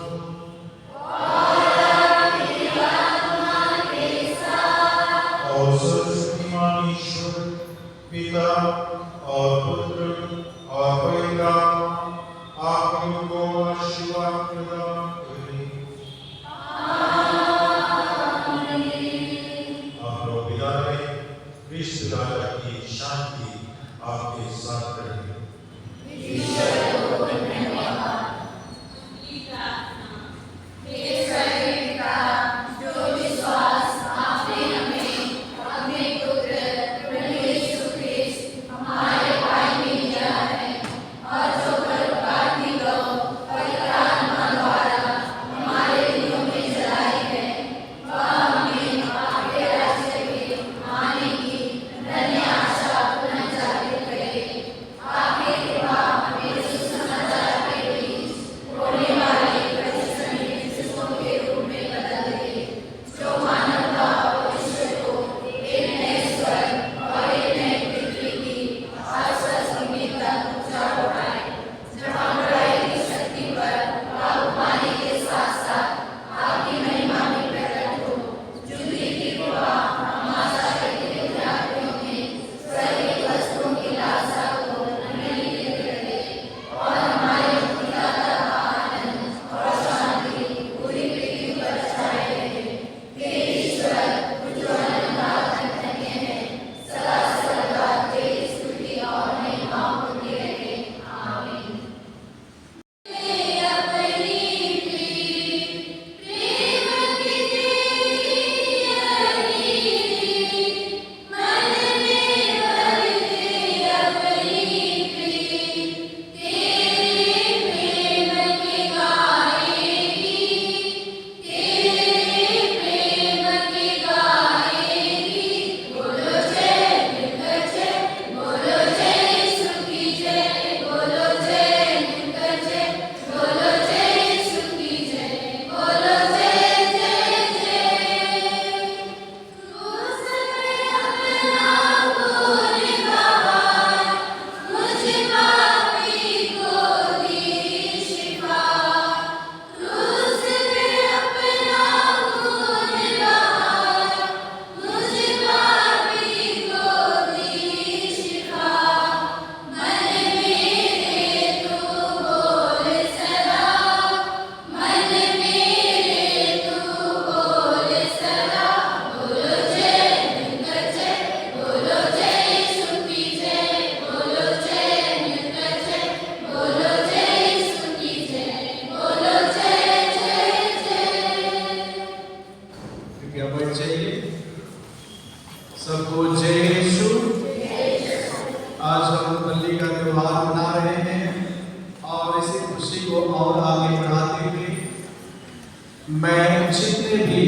मैं जितने भी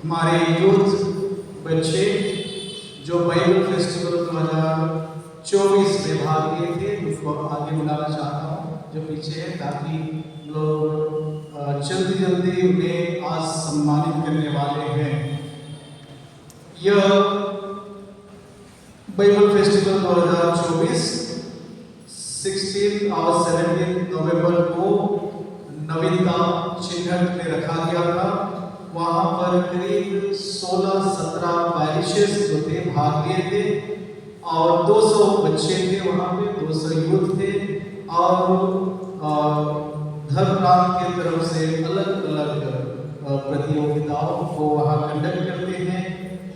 हमारे यूथ बच्चे जो बाइबल फेस्टिवल 2024 में भाग लिए थे उनको आगे बुलाना चाहता हूँ जो पीछे है, ताकि लोग जल्दी जल्दी उन्हें आज सम्मानित करने वाले हैं। यह बाइबल फेस्टिवल 2024 16 और 17 नवंबर को नवीनता चिन्हट में रखा गया था। वहाँ पर करीब 16-17 पैरिशेस जो थे भाग लिए थे और 200 बच्चे थे, वहाँ पे 200 यूथ थे और धर्म प्रांत की तरफ से अलग अलग प्रतियोगिताओं को वहाँ कंडक्ट करते हैं,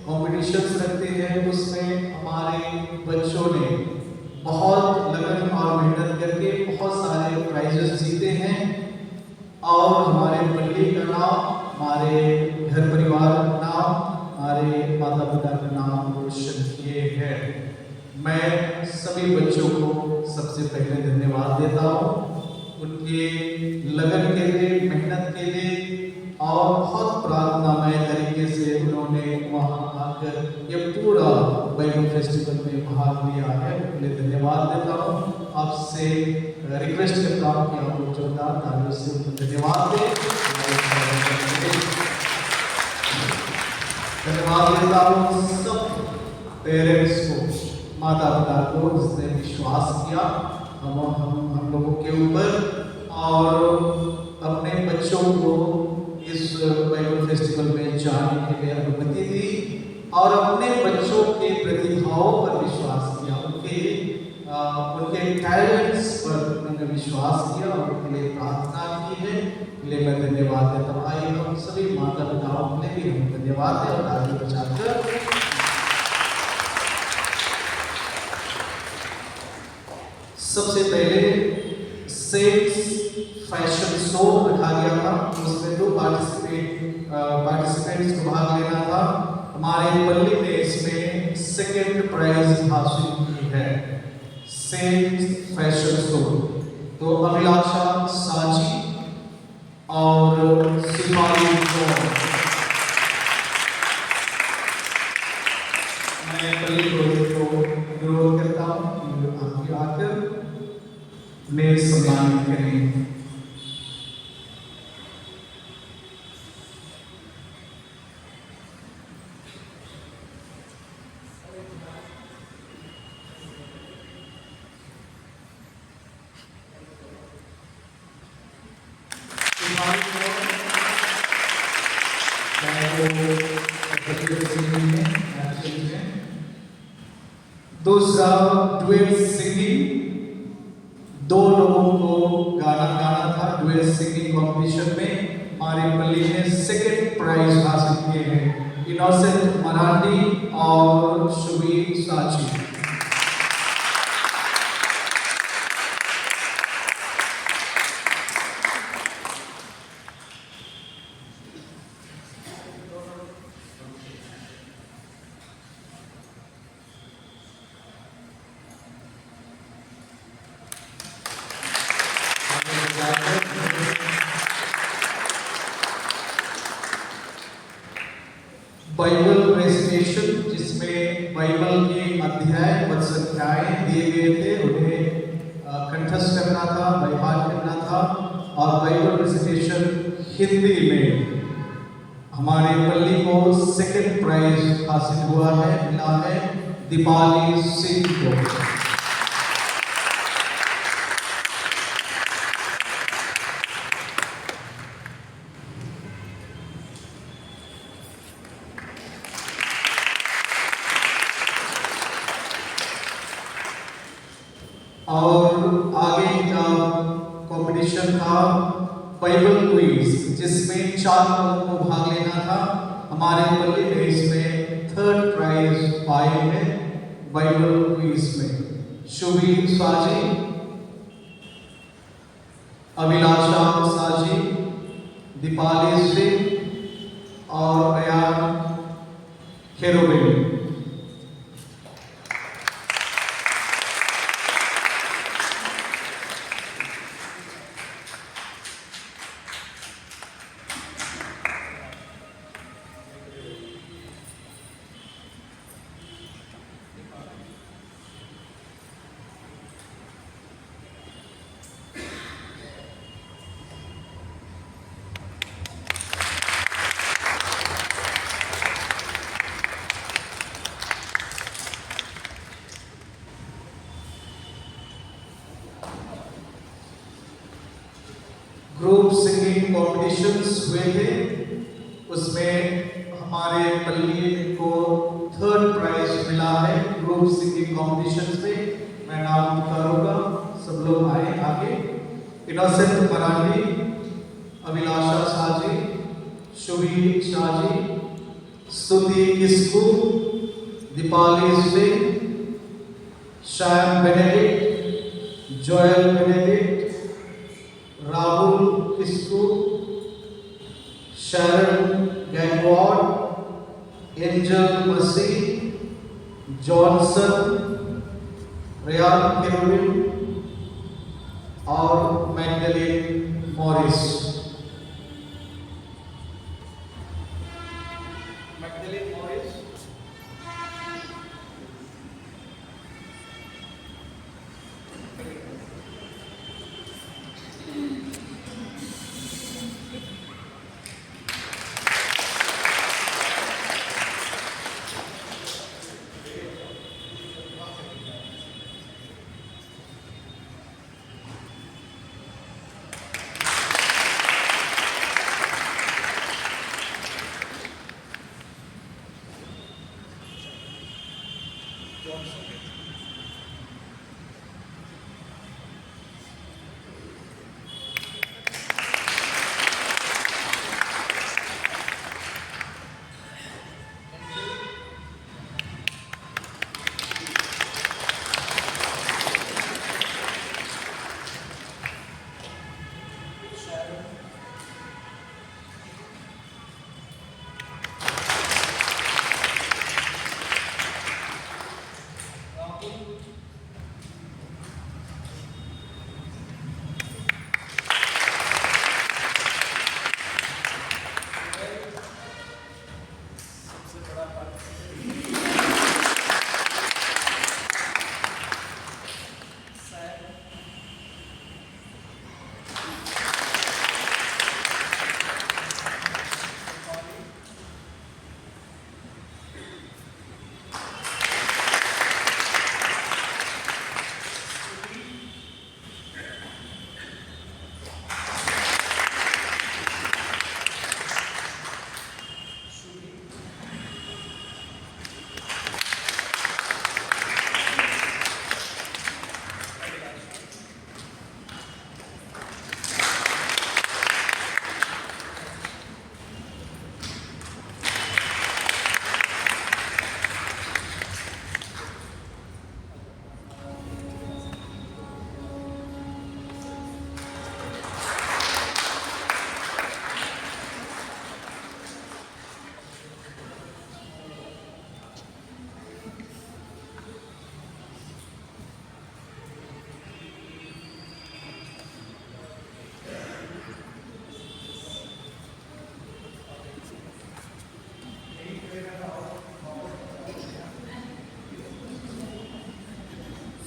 कॉम्पिटिशन्स रखते हैं। उसमें हमारे बच्चों ने बहुत लगन और मेहनत करके बहुत सारे प्राइजेस जीते हैं और हमारे पल्ली का नाम, हमारे घर परिवार का नाम, हमारे माता पिता का नाम रोशन किए हैं। मैं सभी बच्चों को सबसे पहले धन्यवाद देता हूँ उनके लगन के लिए, मेहनत के लिए और बहुत प्रार्थनामय तरीके से उन्होंने वहाँ आकर ये पूरा बाइबल फेस्टिवल में भाग लिया है। उन्हें धन्यवाद देता हूँ। आपसे रिक्वेस्ट करता हूँ कि आप लोग जोरदार तालियों से उनको धन्यवाद दें। धन्यवाद देता हूँ सब पेरेंट्स को, माता पिता को जिसने विश्वास किया हम लोगों के ऊपर और अपने बच्चों को इस बाइबल फेस्टिवल में जाने के लिए अनुमति दी और अपने बच्चों के प्रतिभाओं पर विश्वास किया, उनके टैलेंट्स पर उन्होंने विश्वास किया और उनके लिए प्रार्थना की है। इसलिए मैं धन्यवाद देता हूँ। आइए हम सभी माता पिताओं के लिए भी हम धन्यवाद दें और ताली बजाकर सबसे पहले सेल्स फैशन शो रखा गया था। उसमें 2 पार्टिसिपेंट्स को भाग लेना था। हमारे पल्ली ने इसमें सेकंड प्राइज हासिल की है, सेल्स फैशन शो। तो अभिलाषा साजी और सिपाही मैं पल्ली को अनुरोध करता हूँ आगे आकर में सम्मानित करें। दूसरा डुएट सिंगिंग, 2 लोगों को गाना गाना था डुएट सिंगिंग कॉम्पिटिशन में। हमारे पल्ली ने सेकंड प्राइज हासिल किए हैं, इनोसेंट मराठी और शुभीर साची। बाइबल रेसिटेशन, जिसमें बाइबल के अध्याय पद संख्याएं दिए गए थे, उन्हें कंठस्थ करना था, बाइहार्ट करना था। और बाइबल रेसिटेशन हिंदी में हमारे पल्ली को सेकंड प्राइज हासिल हुआ है, मिला है दीपाली सिंह को। और आगे का कंपटीशन था बाइबल क्विज, जिसमें 4 लोगों को भाग लेना था। हमारे पल्ली ने इसमें 3rd प्राइज पाए हैं बाइबल क्विज में। शुभीर साजी, अभिलाषा साजी, दीपाली सिंह और अयान खेरोबेल। कॉम्पिटिशन्स हुए थे, उसमें हमारे पल्ली को 3rd प्राइज मिला है ग्रुप सिंगिंग कॉम्पिटिशन्स में। मैं नाम करूँगा, सब लोग आए आगे। इनोसेंट मराठी, अभिलाषा Saji, Shubhi Shaji, Stuti Kisku, Deepali Singh, Shayan Benedict, Joel Benedict, Rahul Kisku, Sharan Gangwar, Angel Masih, Johnson, Ryan Caroline और Magdalene Morris. Magdalene Morris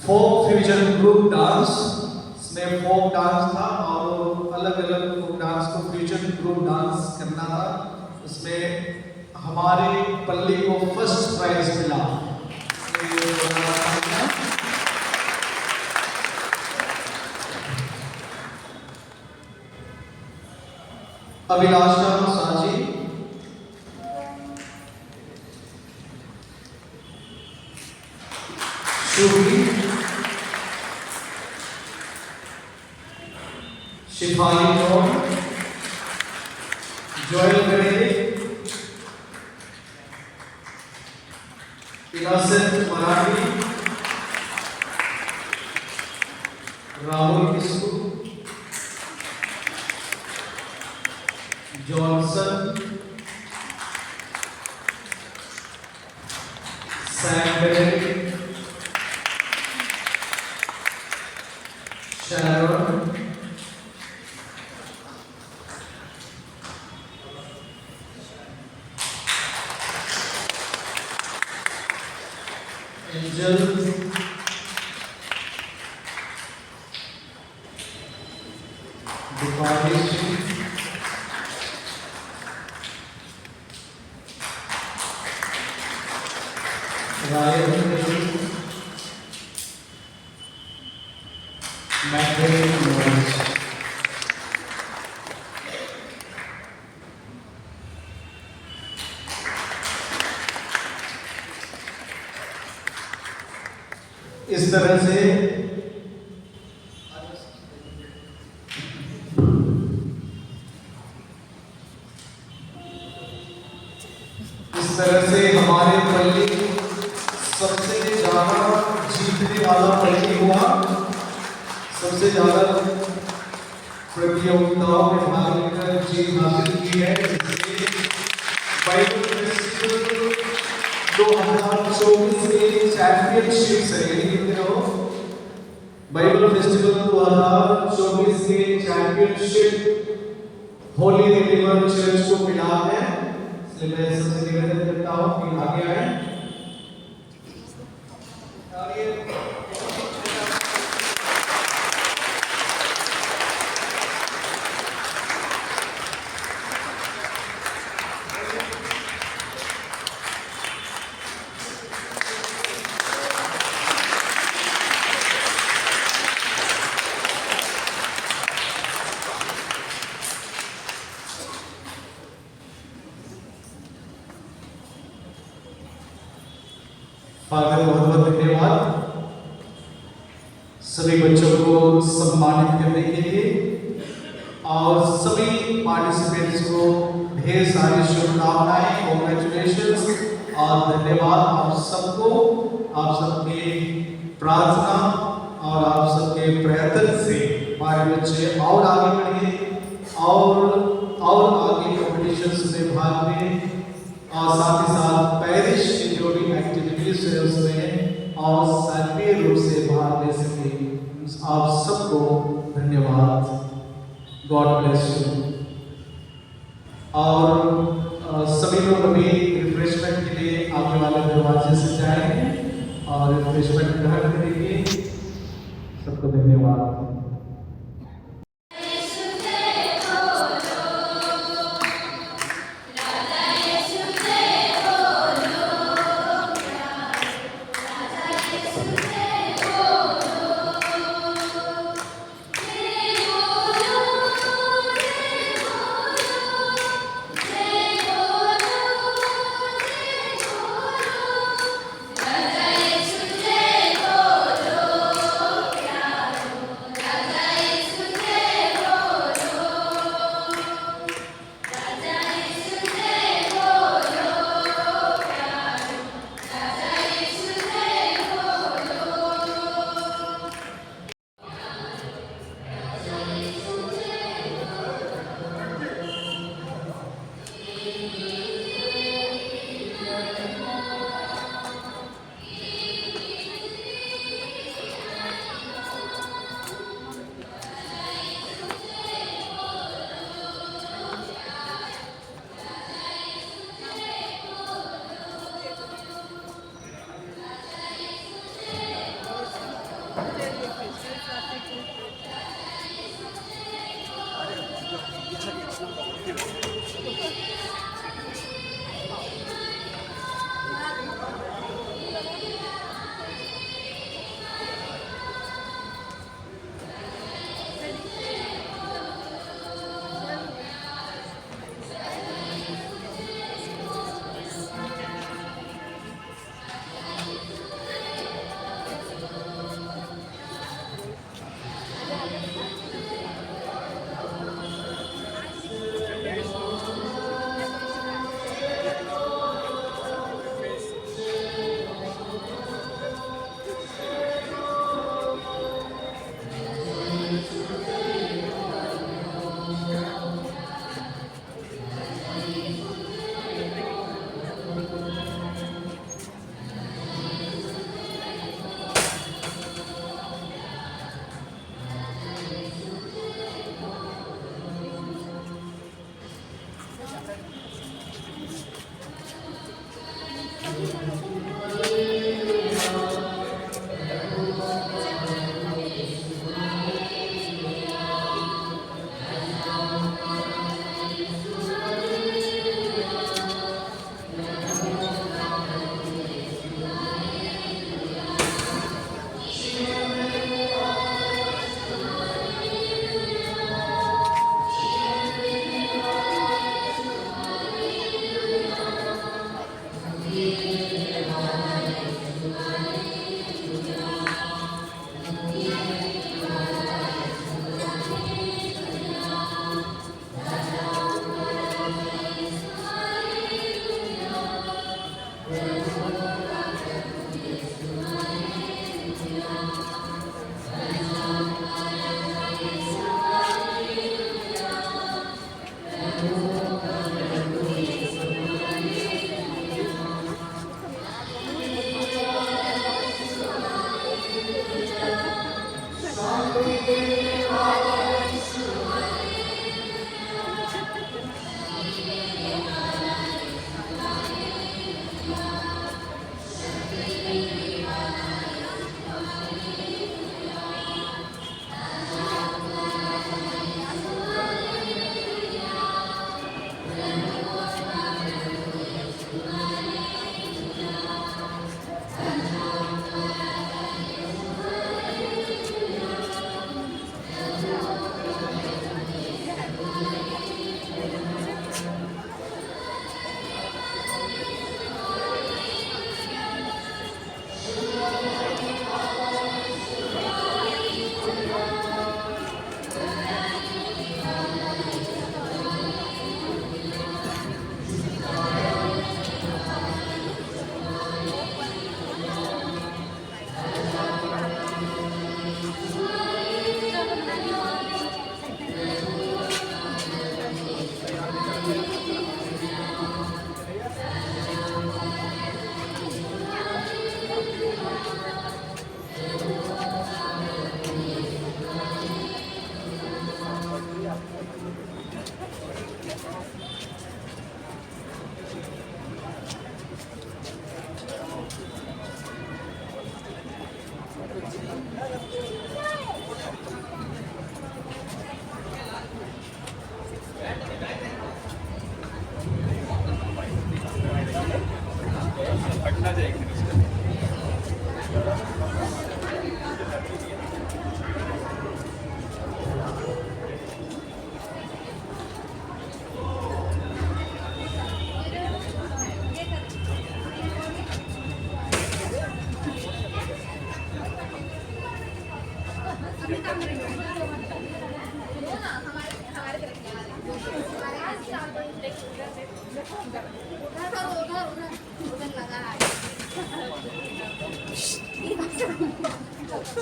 folk fusion group dance, इसमें फोक डांस था और अलग अलग फोक डांस को फ्यूजन ग्रुप डांस करना था। उसमें हमारे पल्ली को फर्स्ट प्राइज मिला। Abhilasha Saji, Shubhi, Shifali Noor, Joel Benedict, Innocent Marathi, Rahul Kisku, Johnson, Sam Benedict, Sharan, Angel, Deepali, Ryan, Magdalene Morris. इस तरह से हमारे पल्ली सबसे ज्यादा जीतने वाला पल्ली हुआ। सबसे ज्यादा प्रतियोगिताओं में भाग लेकर जीत हासिल की है। बाइबल फेस्टिवल 2024 के चैंपियनशिप से बाइबल फेस्टिवल 2024 के चैंपियनशिप होली रिलीवर चर्च को मिला है। इसलिए मैं सबसे निवेदन करता हूँ कि आगे आए। फादर बहुत बहुत धन्यवाद सभी बच्चों को सम्मानित करने के लिए और सभी पार्टिसिपेंट्स को ढेर सारी शुभकामनाएं, कॉन्ग्रेचुलेशंस और धन्यवाद आप सबको। आप सबके प्रार्थना और आप सबके प्रयत्न से हमारे बच्चे और आगे बढ़े और आगे कॉम्पिटिशन्स में भाग लें और साथ ही साथ पैरिश की जो भी एक्टिविटीज है उसमें और सक्रिय रूप से भाग ले सके। आप सबको धन्यवाद। God bless you. और सभी लोग अभी रिफ्रेशमेंट के लिए आगे वाले दरवाजे से जाएंगे और रिफ्रेशमेंट ग्रहण करेंगे। सबको धन्यवाद।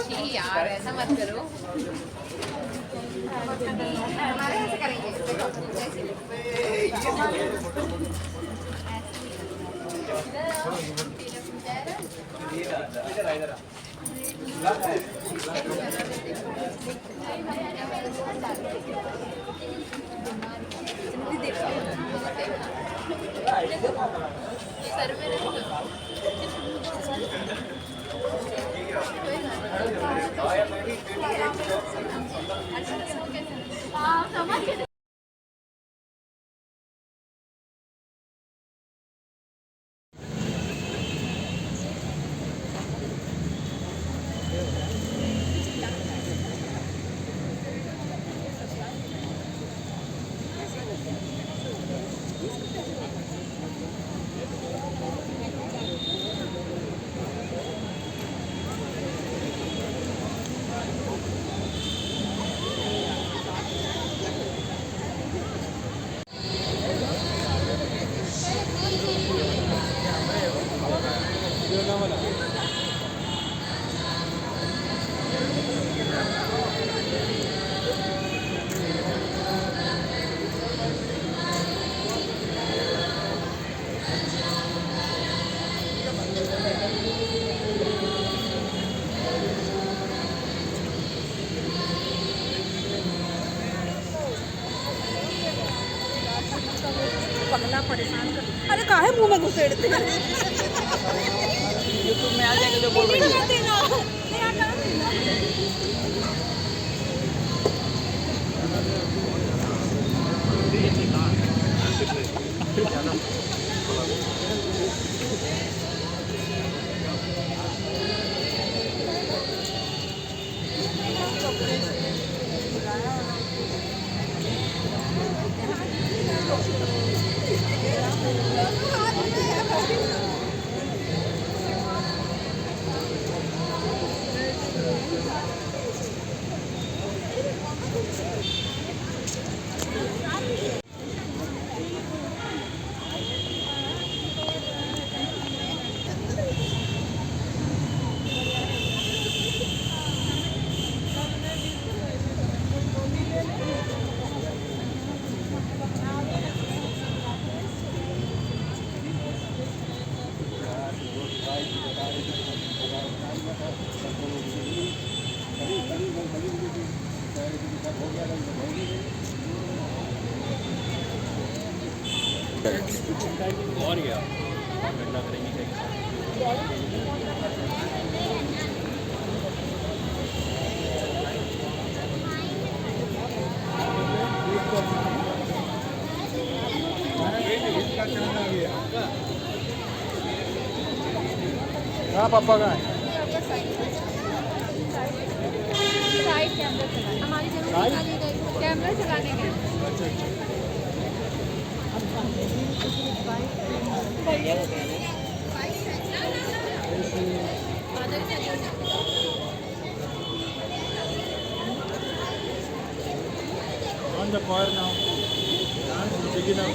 छी यार, ऐसा मत करो। हमारे यहाँ से करेंगे, देखो, सर में पगला परेशान कर। अरे काहे मुंह में घुसेड़ते हैं? यूट्यूब में आ जाएगा जो बोल रही है। और क्या हाँ पापा का है साइड कैमरा चलाने, हमारी जरूर कैमरा चलाने के। On the choir now. Begin now.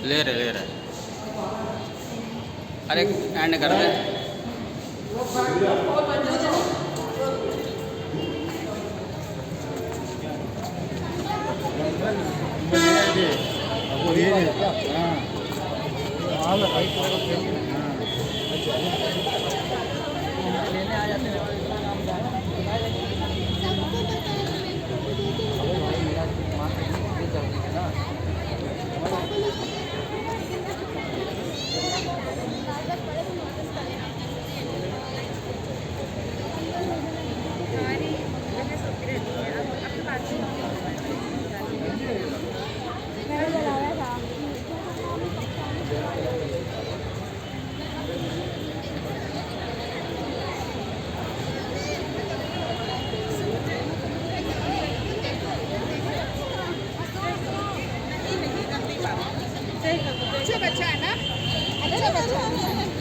ले रहे अरे एंड कर दे लेने आ जाते हैं अच्छा बच्चा है ना, अच्छा बच्चा है।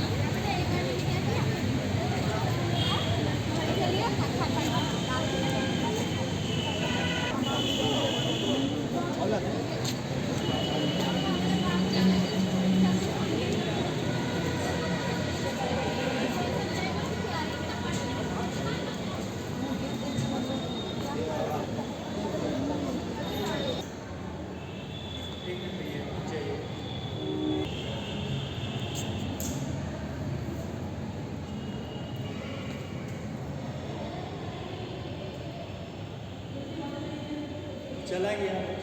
चला गया।